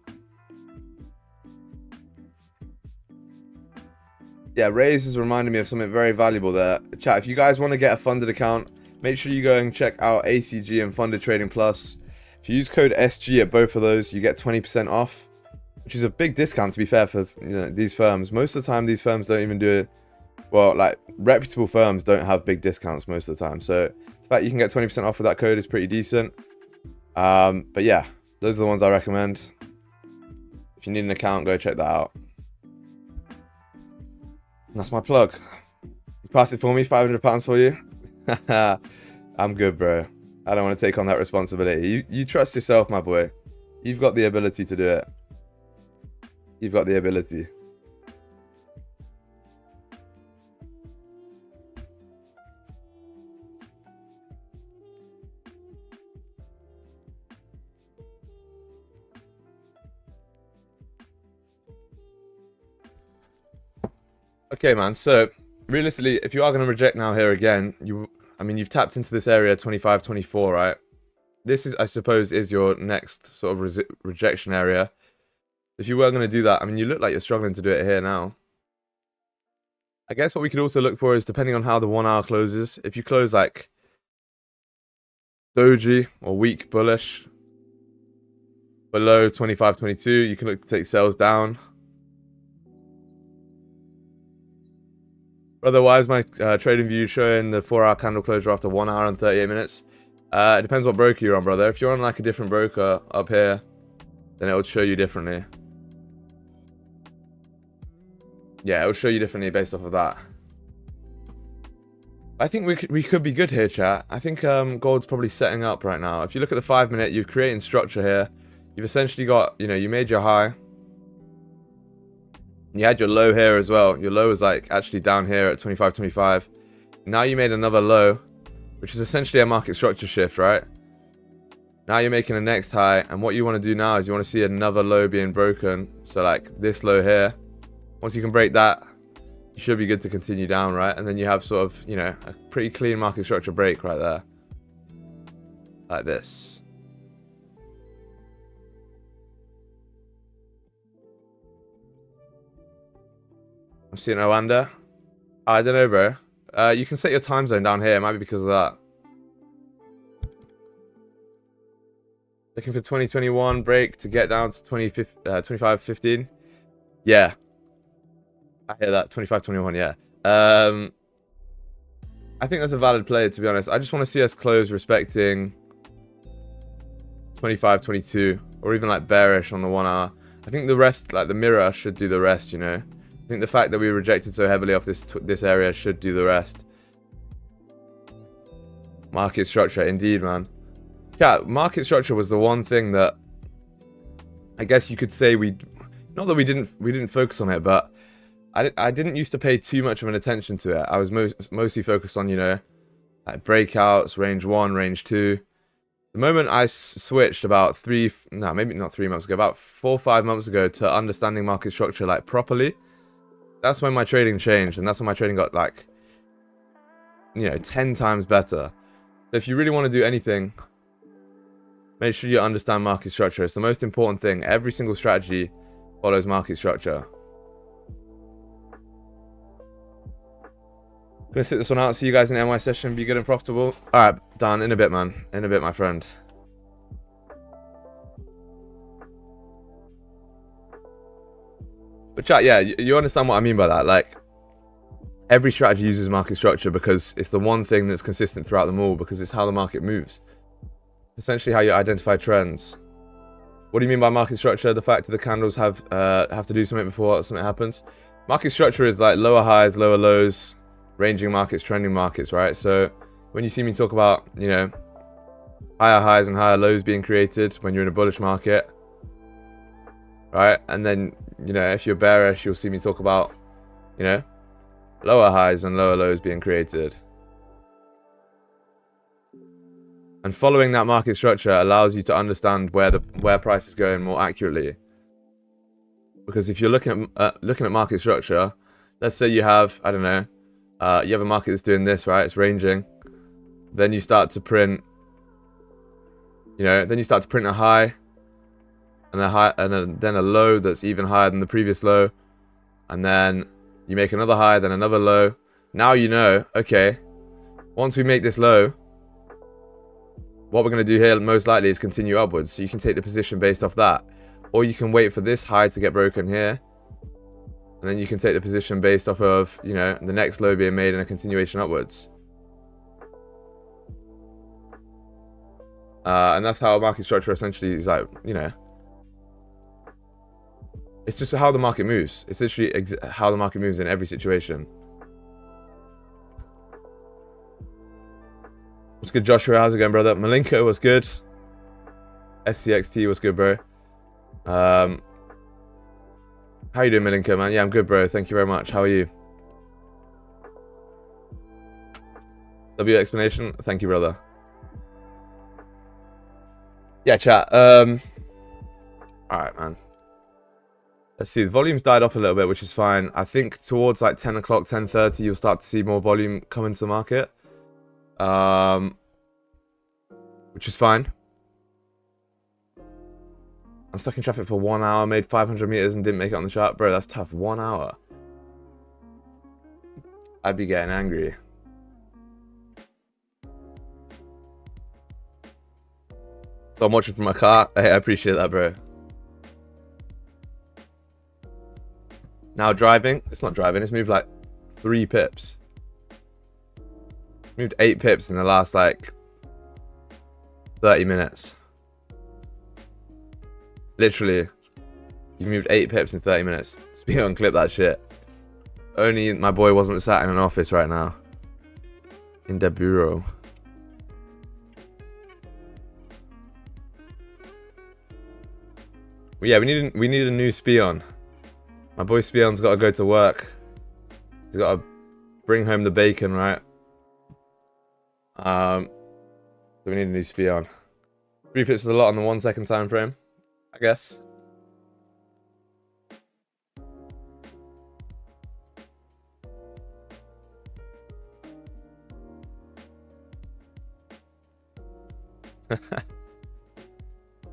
Yeah, Raise is reminding me of something very valuable there. Chat, if you guys want to get a funded account, make sure you go and check out ACG and Funded Trading Plus. If you use code SG at both of those, you get 20% off, which is a big discount, to be fair, for these firms. Most of the time, these firms don't even do it. Well, like, reputable firms don't have big discounts most of the time. So the fact you can get 20% off with that code is pretty decent. But yeah, those are the ones I recommend. If you need an account, go check that out. And that's my plug. You pass it for me, £500 for you. I'm good, bro. I don't want to take on that responsibility. You trust yourself, my boy. You've got the ability to do it. You've got the ability. Okay, man. So realistically, if you are going to reject now here again, I mean, you've tapped into this area 25, 24, right? This is, I suppose, is your next sort of rejection area. If you were going to do that, I mean, you look like you're struggling to do it here now. I guess what we could also look for is, depending on how the 1 hour closes, if you close like doji or weak bullish below 25, 22, you can look to take sales down. Otherwise, my trading view showing the 4 hour candle closure after 1 hour and 38 minutes. It depends what broker you're on, brother. If you're on like a different broker up here, then it will show you differently. Yeah, it will show you differently based off of that. I think we could be good here, chat. I think gold's probably setting up right now. If you look at the 5 minute, you're creating structure here. You've essentially got, you made your high. You had your low here as well. Your low was like actually down here at 25.25. Now you made another low, which is essentially a market structure shift, right? Now you're making a next high, and what you want to do now is you want to see another low being broken. So like this low here. Once you can break that, you should be good to continue down, right? And then you have sort of, a pretty clean market structure break right there. Like this. I'm seeing Oanda. I don't know, bro. You can set your time zone down here. It might be because of that. Looking for 2021 break to get down to 25.15. Yeah. I hear that. 25.21, yeah. I think that's a valid play, to be honest. I just want to see us close respecting 25.22, or even like bearish on the 1 hour. I think the rest, like the mirror, should do the rest, I think the fact that we rejected so heavily off this area should do the rest. Market structure, indeed, man. Yeah, market structure was the one thing that I guess you could say not that we didn't focus on it, but I didn't used to pay too much of an attention to it. I was mostly focused on, like breakouts, range 1, range 2. The moment I switched about maybe not 3 months ago, about 4 or 5 months ago, to understanding market structure like properly, that's when my trading changed, and that's when my trading got like, 10 times better. So if you really want to do anything, make sure you understand market structure. It's the most important thing. Every single strategy follows market structure. Gonna sit this one out. See you guys in the NY session. Be good and profitable. All right, done. In a bit, man. In a bit, my friend. But chat, yeah, you understand what I mean by that. Like, every strategy uses market structure because it's the one thing that's consistent throughout them all, because it's how the market moves. Essentially how you identify trends. What do you mean by market structure? The fact that the candles have to do something before something happens. Market structure is like lower highs, lower lows, ranging markets, trending markets, right? So when you see me talk about, higher highs and higher lows being created when you're in a bullish market, right? And then, if you're bearish, you'll see me talk about, lower highs and lower lows being created. And following that market structure allows you to understand where price is going more accurately. Because if you're looking at market structure, let's say you have, I don't know, you have a market that's doing this, right? It's ranging. Then you start to print, then you start to print a high, and then a low that's even higher than the previous low, and then you make another high, then another low. Now okay, once we make this low, what we're going to do here most likely is continue upwards. So you can take the position based off that. Or you can wait for this high to get broken here. And then you can take the position based off of, you know, the next low being made and a continuation upwards. And that's how market structure essentially is like, you know. It's just how the market moves. It's literally how the market moves in every situation. What's good, Joshua? How's it going, brother? Malenko was good. SCXT was good, bro. How you doing, Malenko, man? Yeah, I'm good, bro. Thank you very much. How are you? W explanation. Thank you, brother. Yeah, chat. All right, man. Let's see. The volume's died off a little bit, which is fine. I think towards like 10 o'clock, 10:30, you'll start to see more volume come into the market. Which is fine. I'm stuck in traffic for 1 hour, made 500 meters and didn't make it on the chart. Bro, that's tough. 1 hour. I'd be getting angry. So I'm watching from my car. Hey, I appreciate that, bro. Now driving. It's not driving. It's moved like 3 pips. Moved 8 pips in the last like 30 minutes. Literally, you moved 8 pips in 30 minutes. Speak on, clip that shit. Only my boy wasn't sat in an office right now. In the bureau. Yeah, we need a new Spion. My boy Spion's got to go to work. He's got to bring home the bacon, right? So we need a new Spion. 3 pips is a lot on the 1 second time frame, I guess.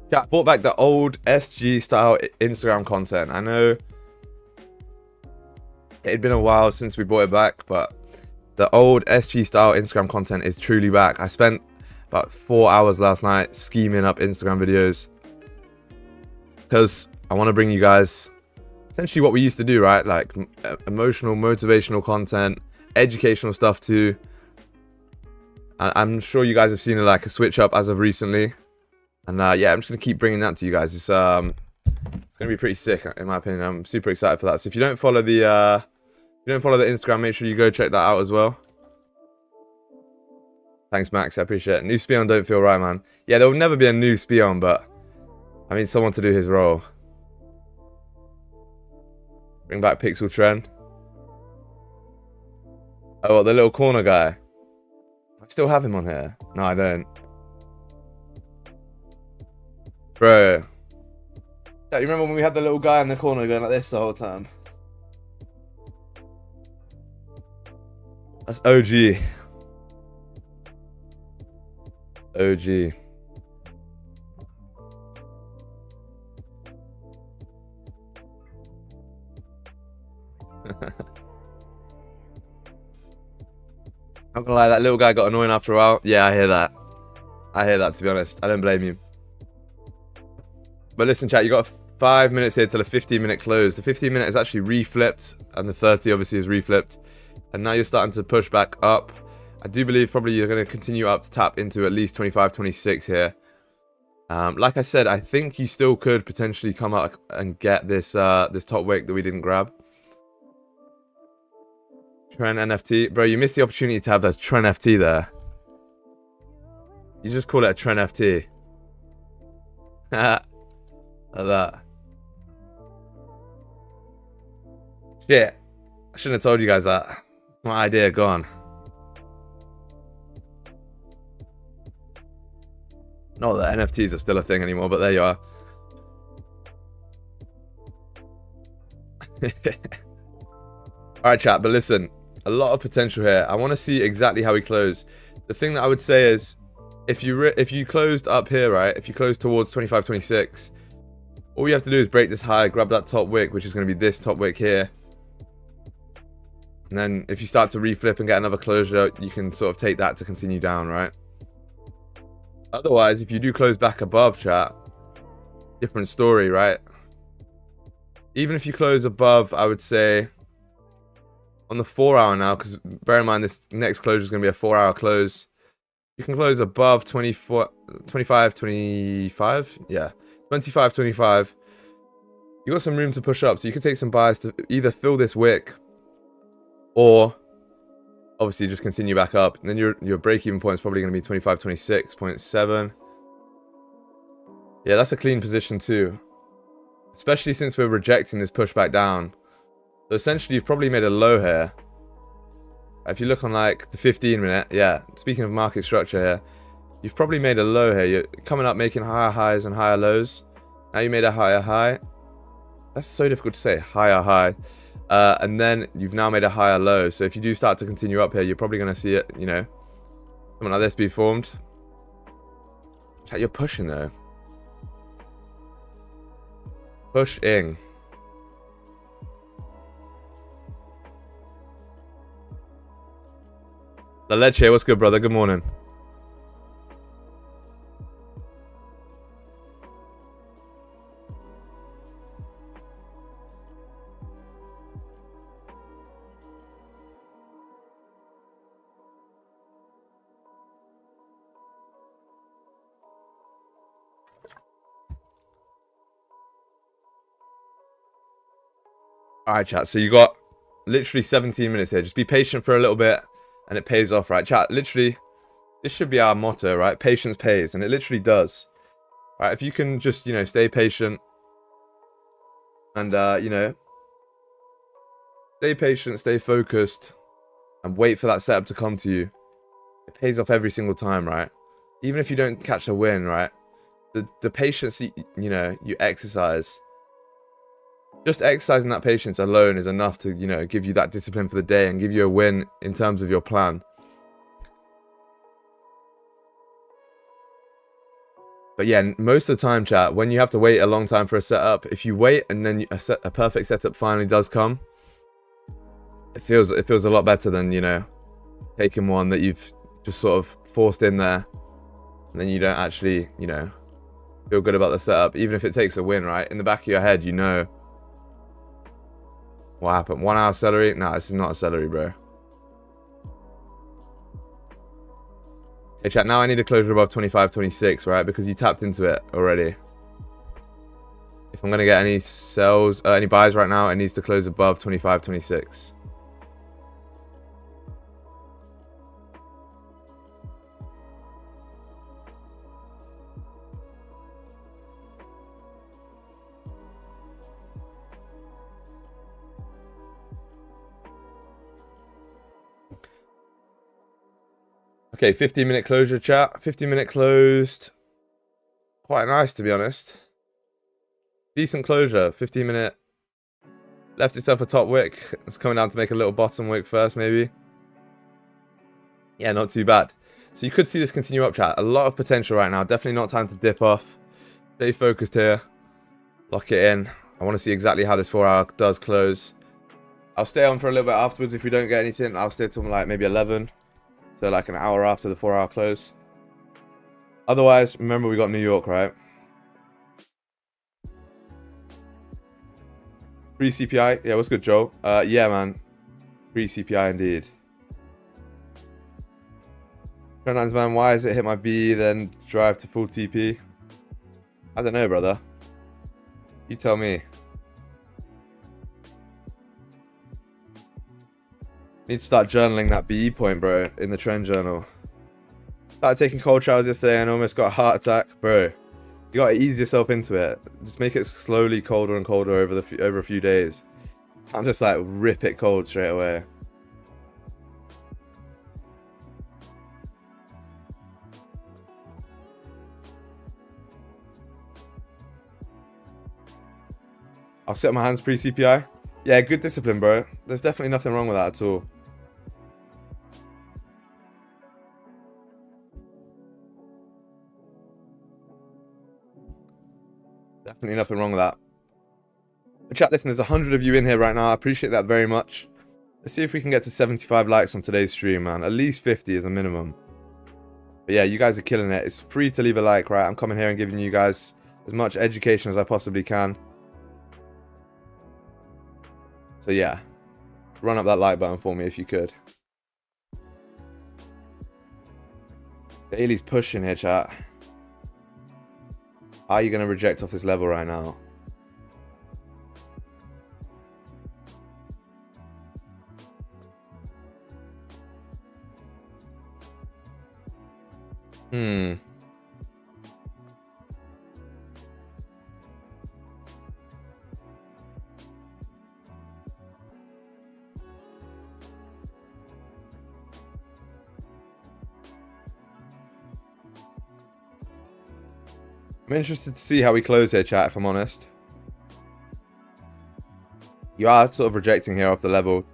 Yeah, I brought back the old SG style Instagram content. I know it had been a while since we brought it back, but the old SG style Instagram content is truly back. I spent about 4 hours last night scheming up Instagram videos because I want to bring you guys essentially what we used to do, right? Like emotional, motivational content, educational stuff too. I'm sure you guys have seen like a switch up as of recently. And yeah, I'm just going to keep bringing that to you guys. It's going to be pretty sick, in my opinion. I'm super excited for that. So if you don't follow the Instagram, make sure you go check that out as well. Thanks, Max. I appreciate it. New Spion don't feel right, man. Yeah, there will never be a new Spion, but I mean someone to do his role. Bring back Pixel Trend. Oh, what, the little corner guy? I still have him on here. No, I don't. Bro. Yeah, you remember when we had the little guy in the corner going like this the whole time? That's OG. OG. I'm gonna lie, that little guy got annoying after a while. Yeah, I hear that. I hear that, to be honest. I don't blame you. But listen, chat, you got 5 minutes here till a 15-minute close. The 15-minute is actually reflipped, and the 30 obviously is reflipped. And now you're starting to push back up. I do believe probably you're going to continue up to tap into at least 25, 26 here. Like I said, I think you still could potentially come up and get this this top wick that we didn't grab. Trend NFT. Bro, you missed the opportunity to have the Trend FT there. You just call it a Trend FT. Like that. Shit. I shouldn't have told you guys that. My idea gone. Not that NFTs are still a thing anymore, but there you are. Alright, chat, but listen. A lot of potential here. I want to see exactly how we close. The thing that I would say is, if you closed up here, right? If you closed towards 25, 26, all you have to do is break this high, grab that top wick, which is going to be this top wick here. And then if you start to reflip and get another closure, you can sort of take that to continue down, right? Otherwise, if you do close back above, chat, different story, right? Even if you close above, I would say on the 4 hour now, because bear in mind this next closure is going to be a 4 hour close. You can close above 25, 25, yeah, 25, 25. You got some room to push up, so you can take some buys to either fill this wick, or obviously just continue back up. And then your break-even point is probably going to be 25, 26.7. Yeah, that's a clean position too, especially since we're rejecting this pushback down. So essentially, you've probably made a low here. If you look on like the 15 minute, yeah, speaking of market structure here, you've probably made a low here. You're coming up making higher highs and higher lows. Now you made a higher high. That's so difficult to say, higher high. And then you've now made a higher low. So if you do start to continue up here, you're probably going to see it, you know, something like this be formed. Chat, you're pushing though. Pushing. La Leche, what's good, brother? Good morning. Alright, chat. So you got literally 17 minutes here. Just be patient for a little bit and it pays off, right? Chat, literally, this should be our motto, right? Patience pays, and it literally does. Right? If you can just, you know, stay patient and, you know, stay patient, stay focused, and wait for that setup to come to you, it pays off every single time, right? Even if you don't catch a win, right? The patience, you know, you exercise. Just exercising that patience alone is enough to, you know, give you that discipline for the day and give you a win in terms of your plan. But yeah, most of the time, chat, when you have to wait a long time for a setup, if you wait and then a perfect setup finally does come, it feels a lot better than, you know, taking one that you've just sort of forced in there and then you don't actually, you know, feel good about the setup, even if it takes a win, right? In the back of your head, you know what happened. 1 hour celery? Nah, this is not a celery, bro. Okay, chat, now I need a closure above 25, 26, right? Because you tapped into it already. If I'm going to get any sells, any buys right now, it needs to close above 25, 26. Okay, 15-minute closure, chat. 15-minute closed. Quite nice, to be honest. Decent closure. 15-minute. Left itself a top wick. It's coming down to make a little bottom wick first, maybe. Yeah, not too bad. So you could see this continue up, chat. A lot of potential right now. Definitely not time to dip off. Stay focused here. Lock it in. I want to see exactly how this 4 hour does close. I'll stay on for a little bit afterwards if we don't get anything. I'll stay till like maybe 11. So like an hour after the 4 hour close. Otherwise, remember we got New York, right? Free CPI. Yeah, what's good, Joe? Yeah, man. Free CPI indeed. Trendlines, man. Why is it hit my B, then drive to full TP? I don't know, brother. You tell me. Need to start journaling that BE point, bro, in the trend journal. Started taking cold showers yesterday and almost got a heart attack, bro. You gotta ease yourself into it. Just make it slowly colder and colder over a few days. Can't just like rip it cold straight away. I'll set my hands pre-CPI. Yeah, good discipline, bro. There's definitely nothing wrong with that at all. Definitely nothing wrong with that. But chat, listen, there's 100 of you in here right now. I appreciate that very much. Let's see if we can get to 75 likes on today's stream, man. At least 50 is a minimum. But yeah, you guys are killing it. It's free to leave a like, right? I'm coming here and giving you guys as much education as I possibly can. So yeah, run up that like button for me if you could. Daily's pushing here, chat. How are you going to reject off this level right now? I'm interested to see how we close here, chat, if I'm honest. You are sort of rejecting here off the level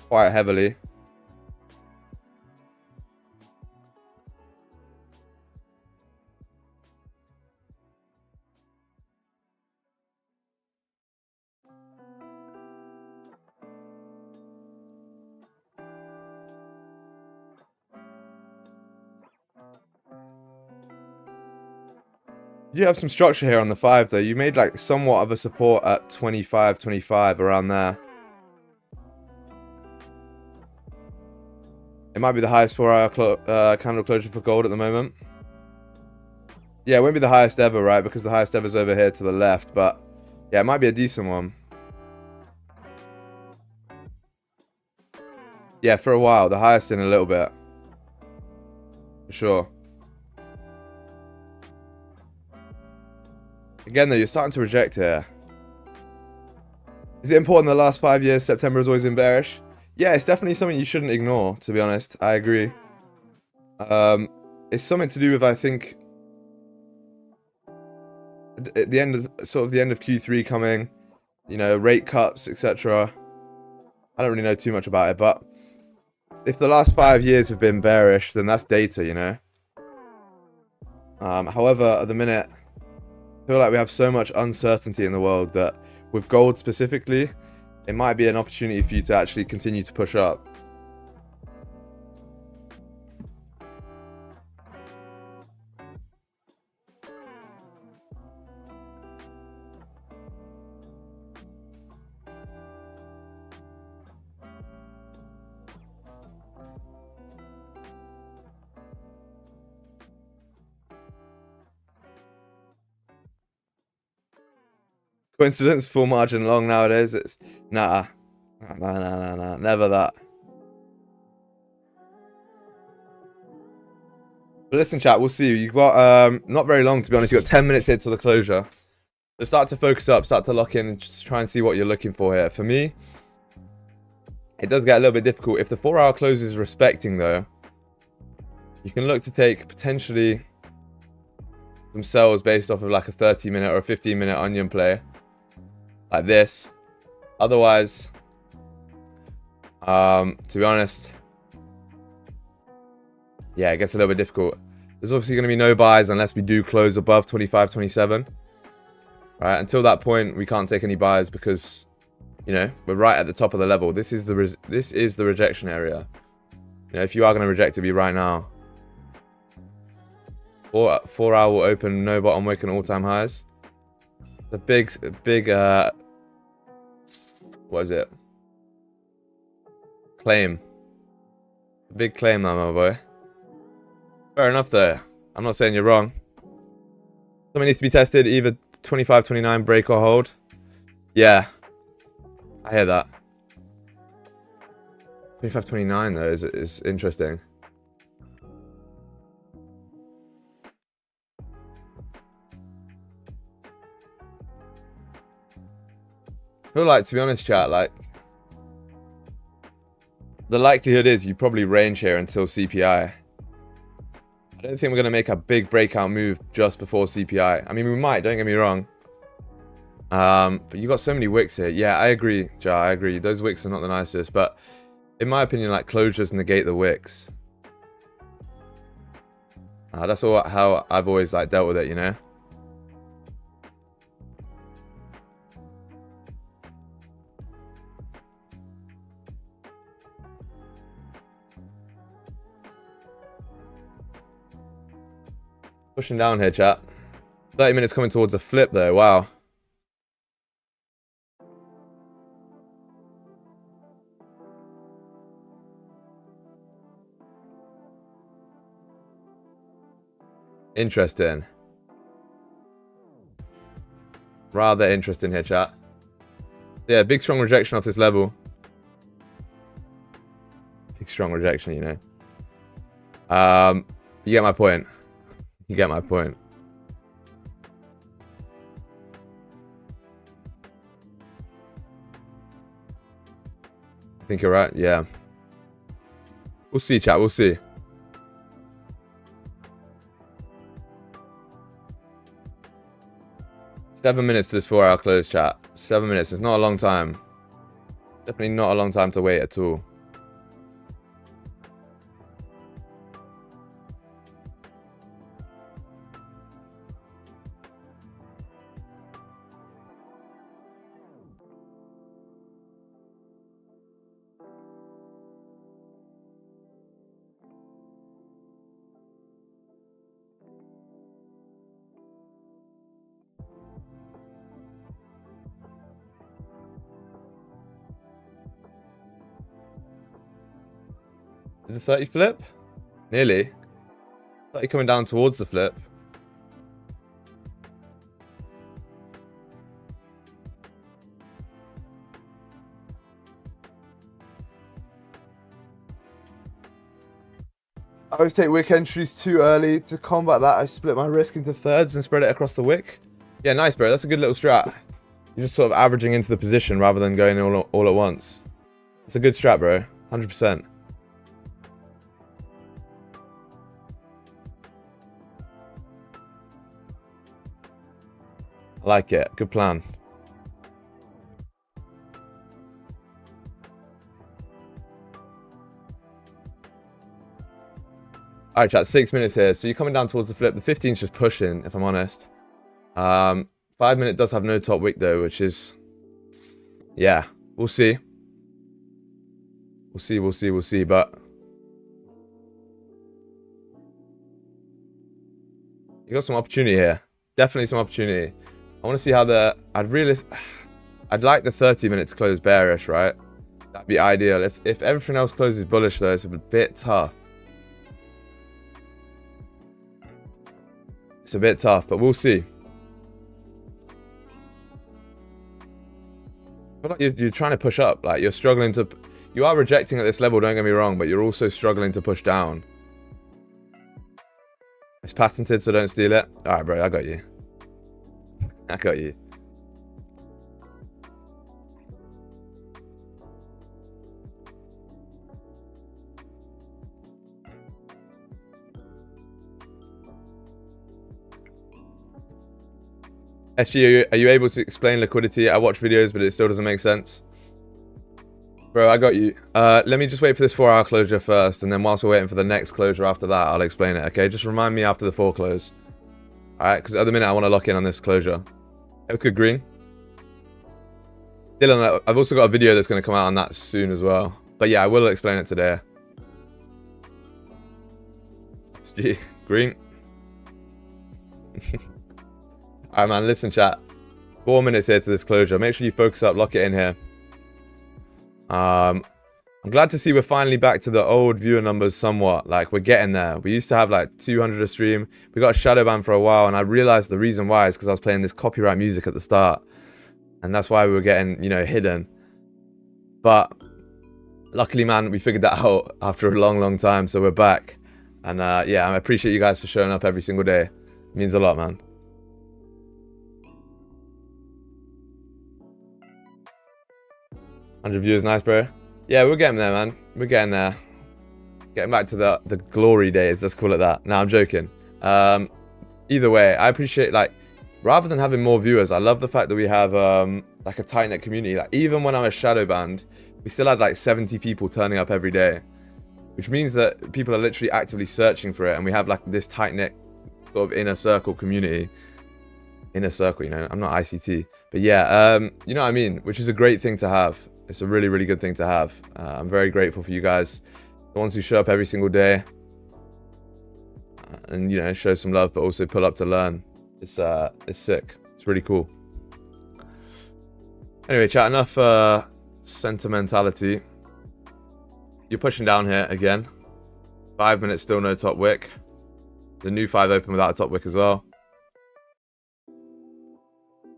quite heavily. You have some structure here on the 5 though. You made like somewhat of a support at 25 around there. It might be the highest 4-hour candle closure for gold at the moment. Yeah, it won't be the highest ever, right? Because the highest ever is over here to the left. But yeah, it might be a decent one. Yeah, for a while. The highest in a little bit. For sure. Again, though, you're starting to reject here. Is it important the last 5 years September has always been bearish? Yeah, it's definitely something you shouldn't ignore, to be honest. I agree. It's something to do with, I think, at the end of the end of Q3 coming, you know, rate cuts, etc. I don't really know too much about it, but if the last 5 years have been bearish, then that's data, you know. However, at the minute, I feel like we have so much uncertainty in the world that with gold specifically, it might be an opportunity for you to actually continue to push up. Coincidence, full margin long nowadays. It's nah, never that. But listen, chat, we'll see. You've got not very long, to be honest. You've got 10 minutes here till the closure. So start to focus up, start to lock in, and just try and see what you're looking for here. For me, it does get a little bit difficult. If the 4-hour close is respecting, though, you can look to take potentially some sells based off of like a 30-minute or a 15-minute onion play, like this. Otherwise, to be honest, yeah, it gets a little bit difficult. There's obviously going to be no buys unless we do close above 25.27. Right, until that point, we can't take any buys because, you know, we're right at the top of the level. This is the rejection area. You know, if you are going to reject it, be right now. 4-hour will open, no bottom wick and all-time highs. The big, what is it? Claim. Big claim now, my boy. Fair enough, though. I'm not saying you're wrong. Something needs to be tested, either 25.29 break or hold. Yeah, I hear that. 25.29 though is interesting. I feel like, to be honest, chat, like the likelihood is you probably range here until CPI. I don't think we're going to make a big breakout move just before CPI. I mean, we might, don't get me wrong. But you got so many wicks here. Yeah, I agree, Ja, I agree. Those wicks are not the nicest, but in my opinion, like, closures negate the wicks. That's how I've always like dealt with it, you know? Pushing down here, chat. 30 minutes coming towards a flip, though. Wow. Interesting. Rather interesting here, chat. Yeah, big strong rejection off this level. Big strong rejection, you know. You get my point. You get my point. I think you're right, yeah. We'll see, chat, we'll see. Seven minutes to this 4-hour close, chat. 7 minutes. It's not a long time. Definitely not a long time to wait at all. Did the 30 flip? Nearly. 30 coming down towards the flip. I always take wick entries too early. To combat that, I split my risk into thirds and spread it across the wick. Yeah, nice, bro. That's a good little strat. You're just sort of averaging into the position rather than going all at once. It's a good strat, bro. 100%. I like it. Good plan. Alright, chat. 6 minutes here. So you're coming down towards the flip. The 15's just pushing, if I'm honest. 5 minute does have no top wick, though, which is... Yeah. We'll see. We'll see. But... You got some opportunity here. Definitely some opportunity. I want to see how the... I'd like the 30 minutes close bearish, right? That'd be ideal. If everything else closes bullish, though, it's a bit tough. It's a bit tough, but we'll see. I feel like you're trying to push up. Like, you're struggling to... You are rejecting at this level, don't get me wrong, but you're also struggling to push down. It's patented, so don't steal it. Alright, bro, I got you. I got you. SG, are you able to explain liquidity? I watch videos, but it still doesn't make sense. Bro, I got you. Let me just wait for this 4-hour closure first, and then whilst we're waiting for the next closure after that, I'll explain it, okay? Just remind me after the 4 close. Alright, because at the minute I want to lock in on this closure. That's good, Green. Dylan, I've also got a video that's going to come out on that soon as well. But yeah, I will explain it today. SG, Green. Alright, man, listen, chat. 4 minutes here to this closure. Make sure you focus up, lock it in here. I'm glad to see we're finally back to the old viewer numbers somewhat. Like, we're getting there. We used to have like 200 a stream. We got a shadow ban for a while, and I realized the reason why is because I was playing this copyright music at the start. And that's why we were getting, you know, hidden. But luckily, man, we figured that out after a long time, so we're back. And yeah, I appreciate you guys for showing up every single day. It means a lot, man. $100 viewers, nice, bro. Yeah, we're getting there, man. We're getting there. Getting back to the glory days, let's call it that. No, I'm joking. Either way, I appreciate, like, rather than having more viewers, I love the fact that we have like a tight-knit community. Like, even when I was shadow banned, we still had like 70 people turning up every day, which means that people are literally actively searching for it, and we have like this tight-knit sort of inner circle community. Inner circle, you know, I'm not ICT, but yeah, you know what I mean, which is a great thing to have. It's a really good thing to have. I'm very grateful for you guys, the ones who show up every single day. and, you know, show some love, but also pull up to learn. It's sick. It's really cool. Anyway, chat, enough sentimentality. You're pushing down here again. 5 minutes, still no top wick. The new 5 open without a top wick as well.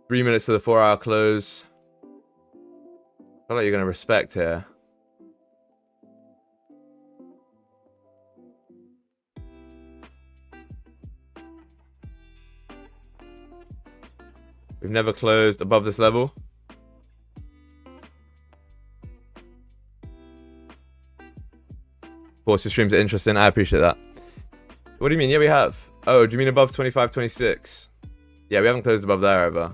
3 minutes to the 4-hour close. I feel like you're going to respect here. We've never closed above this level. Of course, your streams are interesting. I appreciate that. What do you mean? Yeah, we have. Oh, do you mean above 25.26? Yeah, we haven't closed above there ever.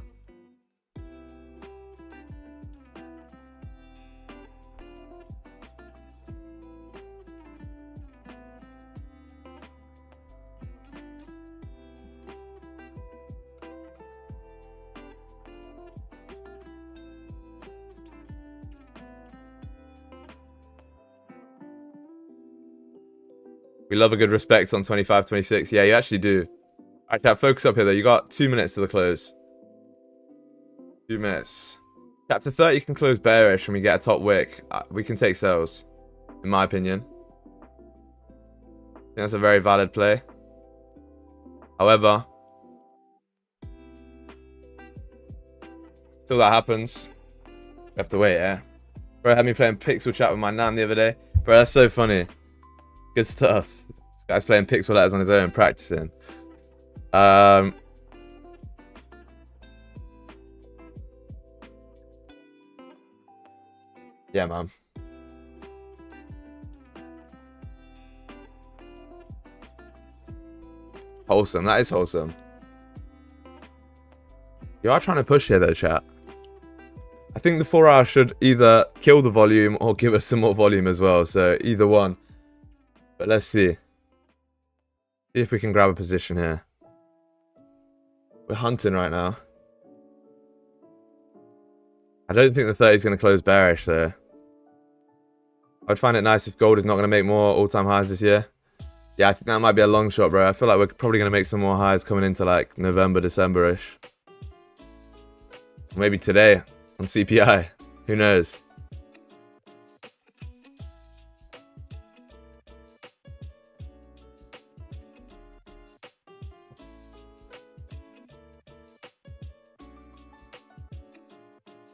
We love a good respect on 25.26. Yeah, you actually do. Alright, chat, focus up here though. You got 2 minutes to the close. 2 minutes. Chapter 30 can close bearish when we get a top wick. We can take sells, in my opinion. I think that's a very valid play. However, till that happens, we have to wait, yeah. Bro, had me playing pixel chat with my nan the other day. Bro, that's so funny. Good stuff. This guy's playing pixel letters on his own, practicing. Yeah, man. Wholesome. That is wholesome. You are trying to push here, though, chat. I think the 4-hour should either kill the volume or give us some more volume as well. So either one. But let's see. See if we can grab a position here. We're hunting right now. I don't think the 30 is going to close bearish there. I'd find it nice if gold is not going to make more all-time highs this year. Yeah, I think that might be a long shot, bro. I feel like we're probably going to make some more highs coming into like November, December-ish. Maybe today on CPI. Who knows?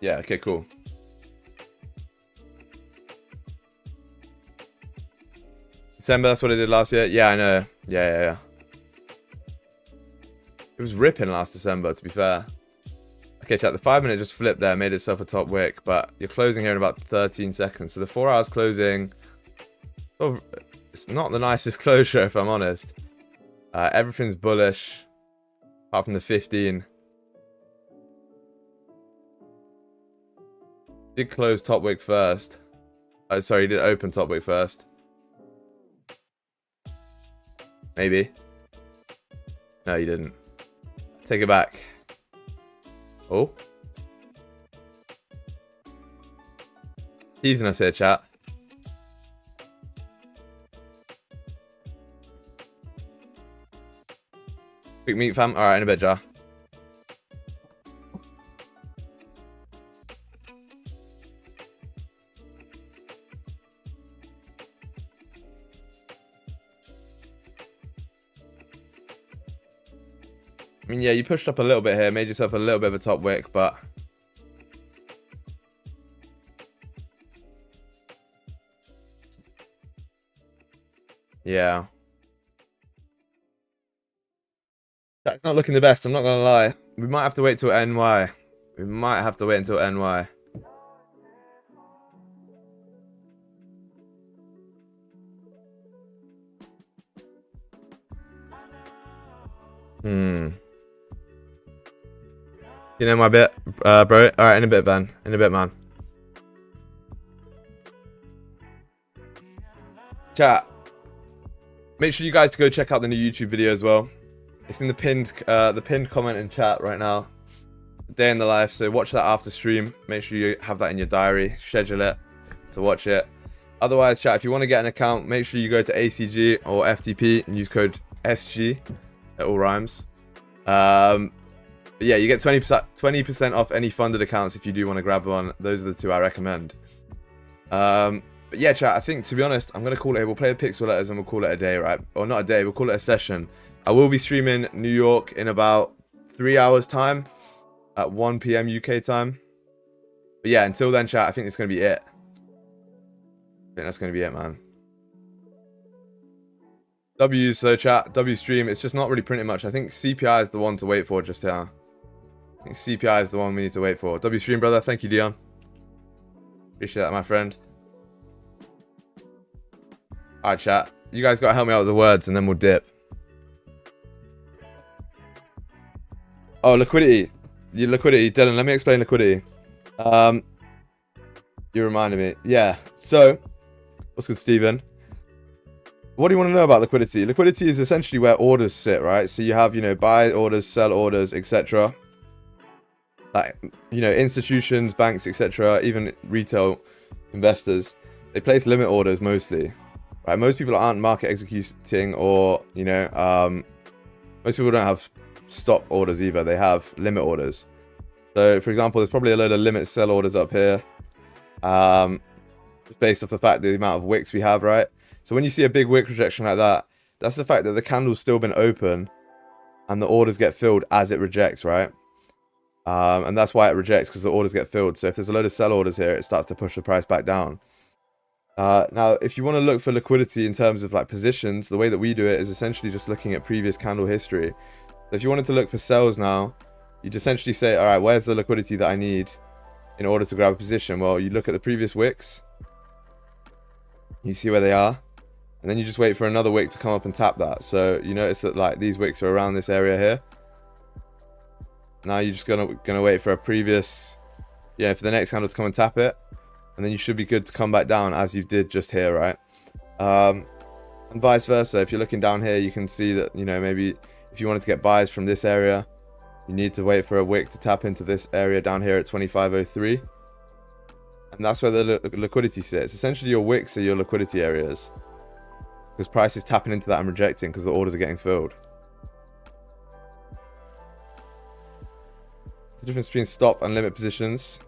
Yeah, okay, cool. December, that's what it did last year? Yeah, I know. Yeah. It was ripping last December, to be fair. Okay, chat, the 5 minute just flipped there, made itself a top wick, but you're closing here in about 13 seconds. So the 4 hours closing, oh, it's not the nicest closure, if I'm honest. Everything's bullish, apart from the 15. Did close top wick first. Oh, sorry, he did open top wick first. Maybe. No, you didn't. Take it back. Oh. Teasing us here, chat. Quick meet, fam. Alright, in a bit, Jar. I mean, yeah, you pushed up a little bit here, made yourself a little bit of a top wick, but yeah. That's not looking the best, I'm not gonna lie. We might have to wait till NY. We might have to wait until NY. You know my bit, bro. Alright, in a bit, Ben. In a bit, man. Chat. Make sure you guys go check out the new YouTube video as well. It's in the pinned comment in chat right now. Day in the life. So watch that after stream. Make sure you have that in your diary. Schedule it to watch it. Otherwise, chat, if you want to get an account, make sure you go to ACG or FTP and use code gbpusd. It all rhymes. But yeah, you get 20% off any funded accounts if you do want to grab one. Those are the two I recommend. But yeah, chat, I think, to be honest, I'm going to call it, we'll play the pixel letters and we'll call it a day, right? Or not a day, we'll call it a session. I will be streaming New York in about 3 hours time at 1 PM UK time. But yeah, until then, chat, I think it's going to be it. I think that's going to be it, man. W, so chat, W stream, it's just not really printing much. I think CPI is the one to wait for just here. I think CPI is the one we need to wait for. W stream, brother. Thank you, Dion. Appreciate that, my friend. Alright, chat. You guys got to help me out with the words and then we'll dip. Oh, liquidity. Liquidity. Dylan, let me explain liquidity. You reminded me. Yeah. So, what's good, Steven? What do you want to know about liquidity? Liquidity is essentially where orders sit, right? So you have, you know, buy orders, sell orders, etc. Like, you know, institutions, banks, etc., even retail investors, they place limit orders mostly, right? Most people aren't market executing, or, you know, most people don't have stop orders either. They have limit orders. So, for example, there's probably a load of limit sell orders up here, just based off the fact the amount of wicks we have, right? So when you see a big wick rejection like that, that's the fact that the candle's still been open and the orders get filled as it rejects, right? And that's why it rejects, because the orders get filled. So if there's a load of sell orders here, it starts to push the price back down. Now, if you want to look for liquidity in terms of like positions, the way that we do it is essentially just looking at previous candle history. So if you wanted to look for sells now, you'd essentially say, all right, where's the liquidity that I need in order to grab a position? Well, you look at the previous wicks, you see where they are, and then you just wait for another wick to come up and tap that. So you notice that like these wicks are around this area here. Now you're just gonna wait for a previous, yeah, for the next candle to come and tap it, and then you should be good to come back down as you did just here, right? And vice versa. If you're looking down here, you can see that, you know, maybe if you wanted to get buys from this area, you need to wait for a wick to tap into this area down here at 2503, and that's where the liquidity sits. Essentially, your wicks are your liquidity areas, because price is tapping into that and rejecting because the orders are getting filled. The difference between stop and limit positions.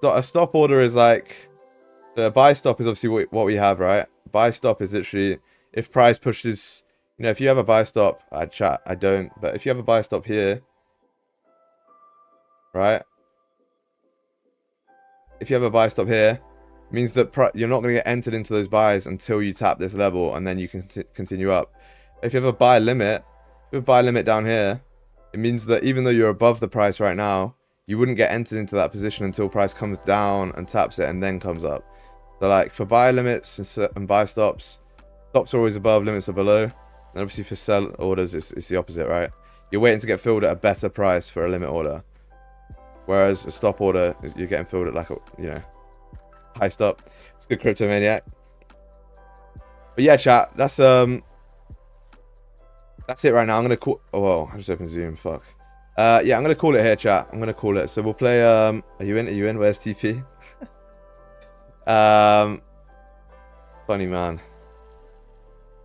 A stop order is like, the buy stop is obviously what we have, right? Buy stop is literally if price pushes, you know, if you have a buy stop, I don't, but if you have a buy stop here, right? If you have a buy stop here, it means that you're not going to get entered into those buys until you tap this level, and then you can continue up. If you have a buy limit, down here, it means that even though you're above the price right now, you wouldn't get entered into that position until price comes down and taps it and then comes up. So like for buy limits and buy stops, stops are always above, limits are below. And obviously for sell orders, it's the opposite, right? You're waiting to get filled at a better price for a limit order. Whereas a stop order, you're getting filled at like a, you know, high stop. It's good, Crypto Maniac. But yeah, chat, that's it right now. I'm gonna call, oh well, I just opened Zoom, fuck. Yeah, I'm gonna call it here, chat. I'm gonna call it. So we'll play are you in? Where's TP? Funny man.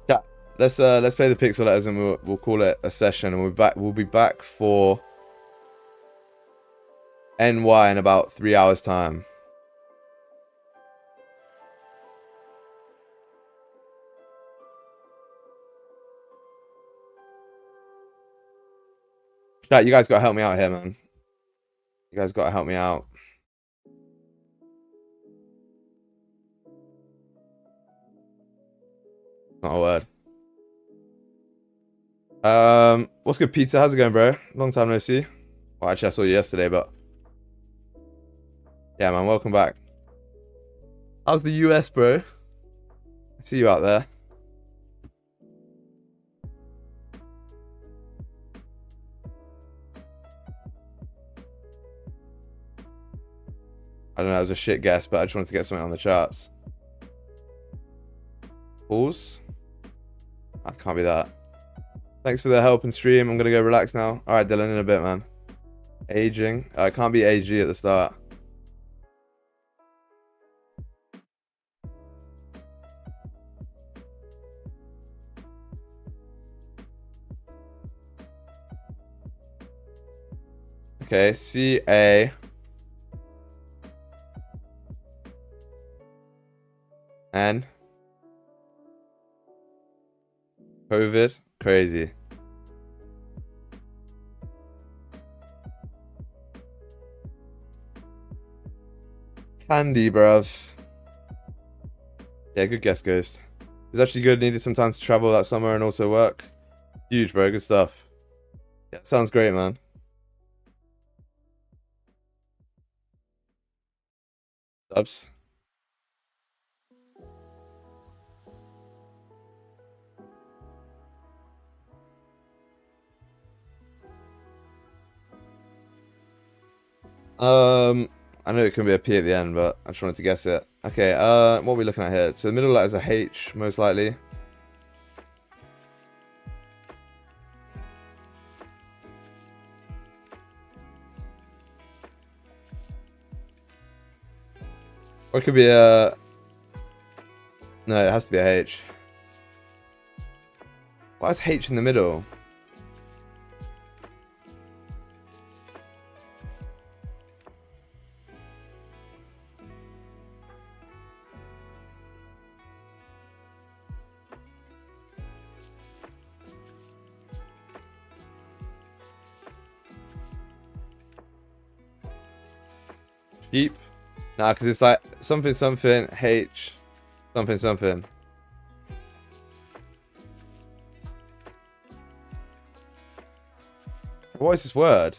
Chat, let's play the pixel letters and we'll call it a session, and we'll be back for NY in about 3 hours time. Chat, you guys gotta help me out here, man. You guys gotta help me out. Not a word. What's good, Pizza? How's it going, bro? Long time no see. Well, actually, I saw you yesterday, but yeah, man, welcome back. How's the US, bro? I see you out there. I don't know, it was a shit guess, but I just wanted to get something on the charts. Pause. I can't be that. Thanks for the help and stream. I'm gonna go relax now. Alright, Dylan, in a bit, man. Aging. I can't be AG at the start. Okay, CA. N. COVID. Crazy. Candy, bruv. Yeah, good guess, Ghost. It's actually good. Needed some time to travel that summer and also work. Huge, bro. Good stuff. Yeah, sounds great, man. Dubs. I know it can be a P at the end, but I just wanted to guess it. Okay, what are we looking at here? So the middle letter is a H, most likely. Or it could be a... No, it has to be a H. Why is H in the middle? Sheep? Nah, because it's like something something H something something. What is this word?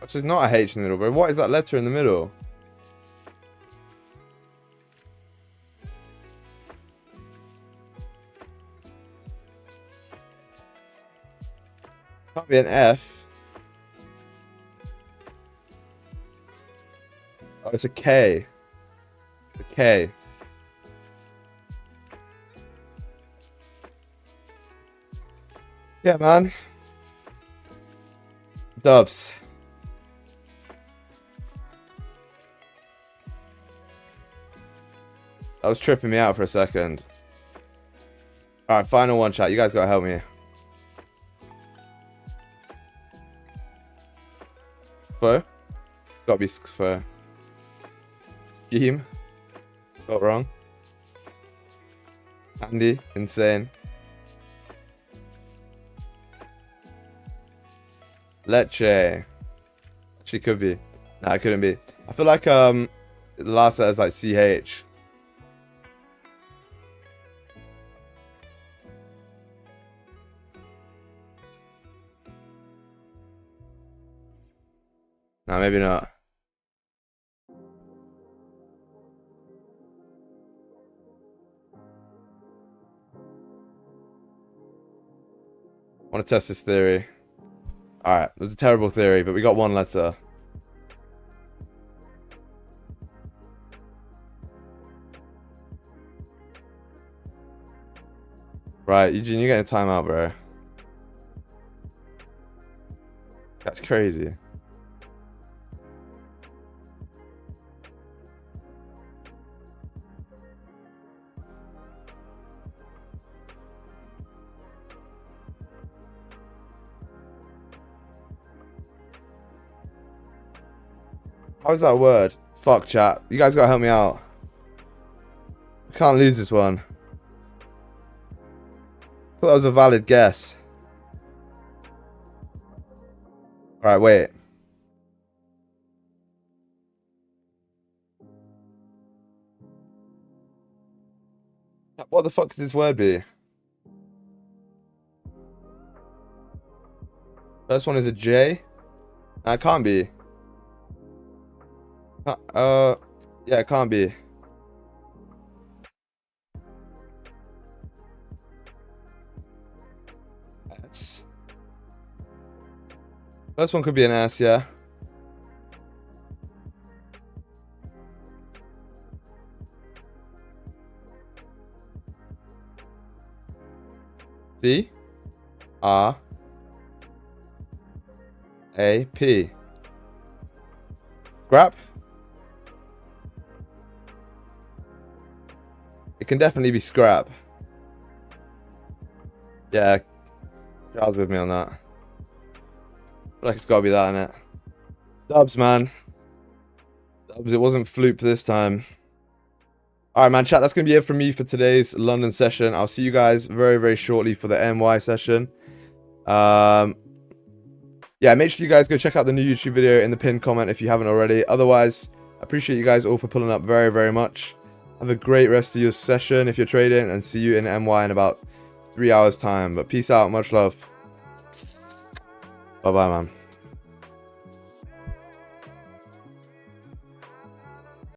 So it's not a H in the middle, bro. What is that letter in the middle? Can't be an F. Oh, it's a K. A K. Yeah, man. Dubs. That was tripping me out for a second. Alright, final one, chat. You guys gotta help me. Spur? Gotta be Spur. Scheme? Got wrong. Andy? Insane. Leche. Actually could be. Nah, it couldn't be. I feel like the last letter is like CH. Nah, maybe not. I want to test this theory. Alright, it was a terrible theory, but we got one letter. Right, Eugene, you're getting a timeout, bro. That's crazy. How is that a word? Fuck, chat. You guys gotta help me out. I can't lose this one. I thought that was a valid guess. Alright, wait. What the fuck could this word be? First one is a J. It can't be. Yeah, it can't be. S. First one could be an S, yeah. Scrap. It can definitely be scrap. Yeah, Charles with me on that. I feel like it's got to be that, innit? Dubs, man. Dubs, it wasn't floop this time. Alright, man, chat, that's going to be it from me for today's London session. I'll see you guys very, very shortly for the NY session. Yeah, make sure you guys go check out the new YouTube video in the pinned comment if you haven't already. Otherwise, I appreciate you guys all for pulling up very, very much. Have a great rest of your session if you're trading, and see you in NY in about 3 hours time. But peace out, much love. Bye bye, man.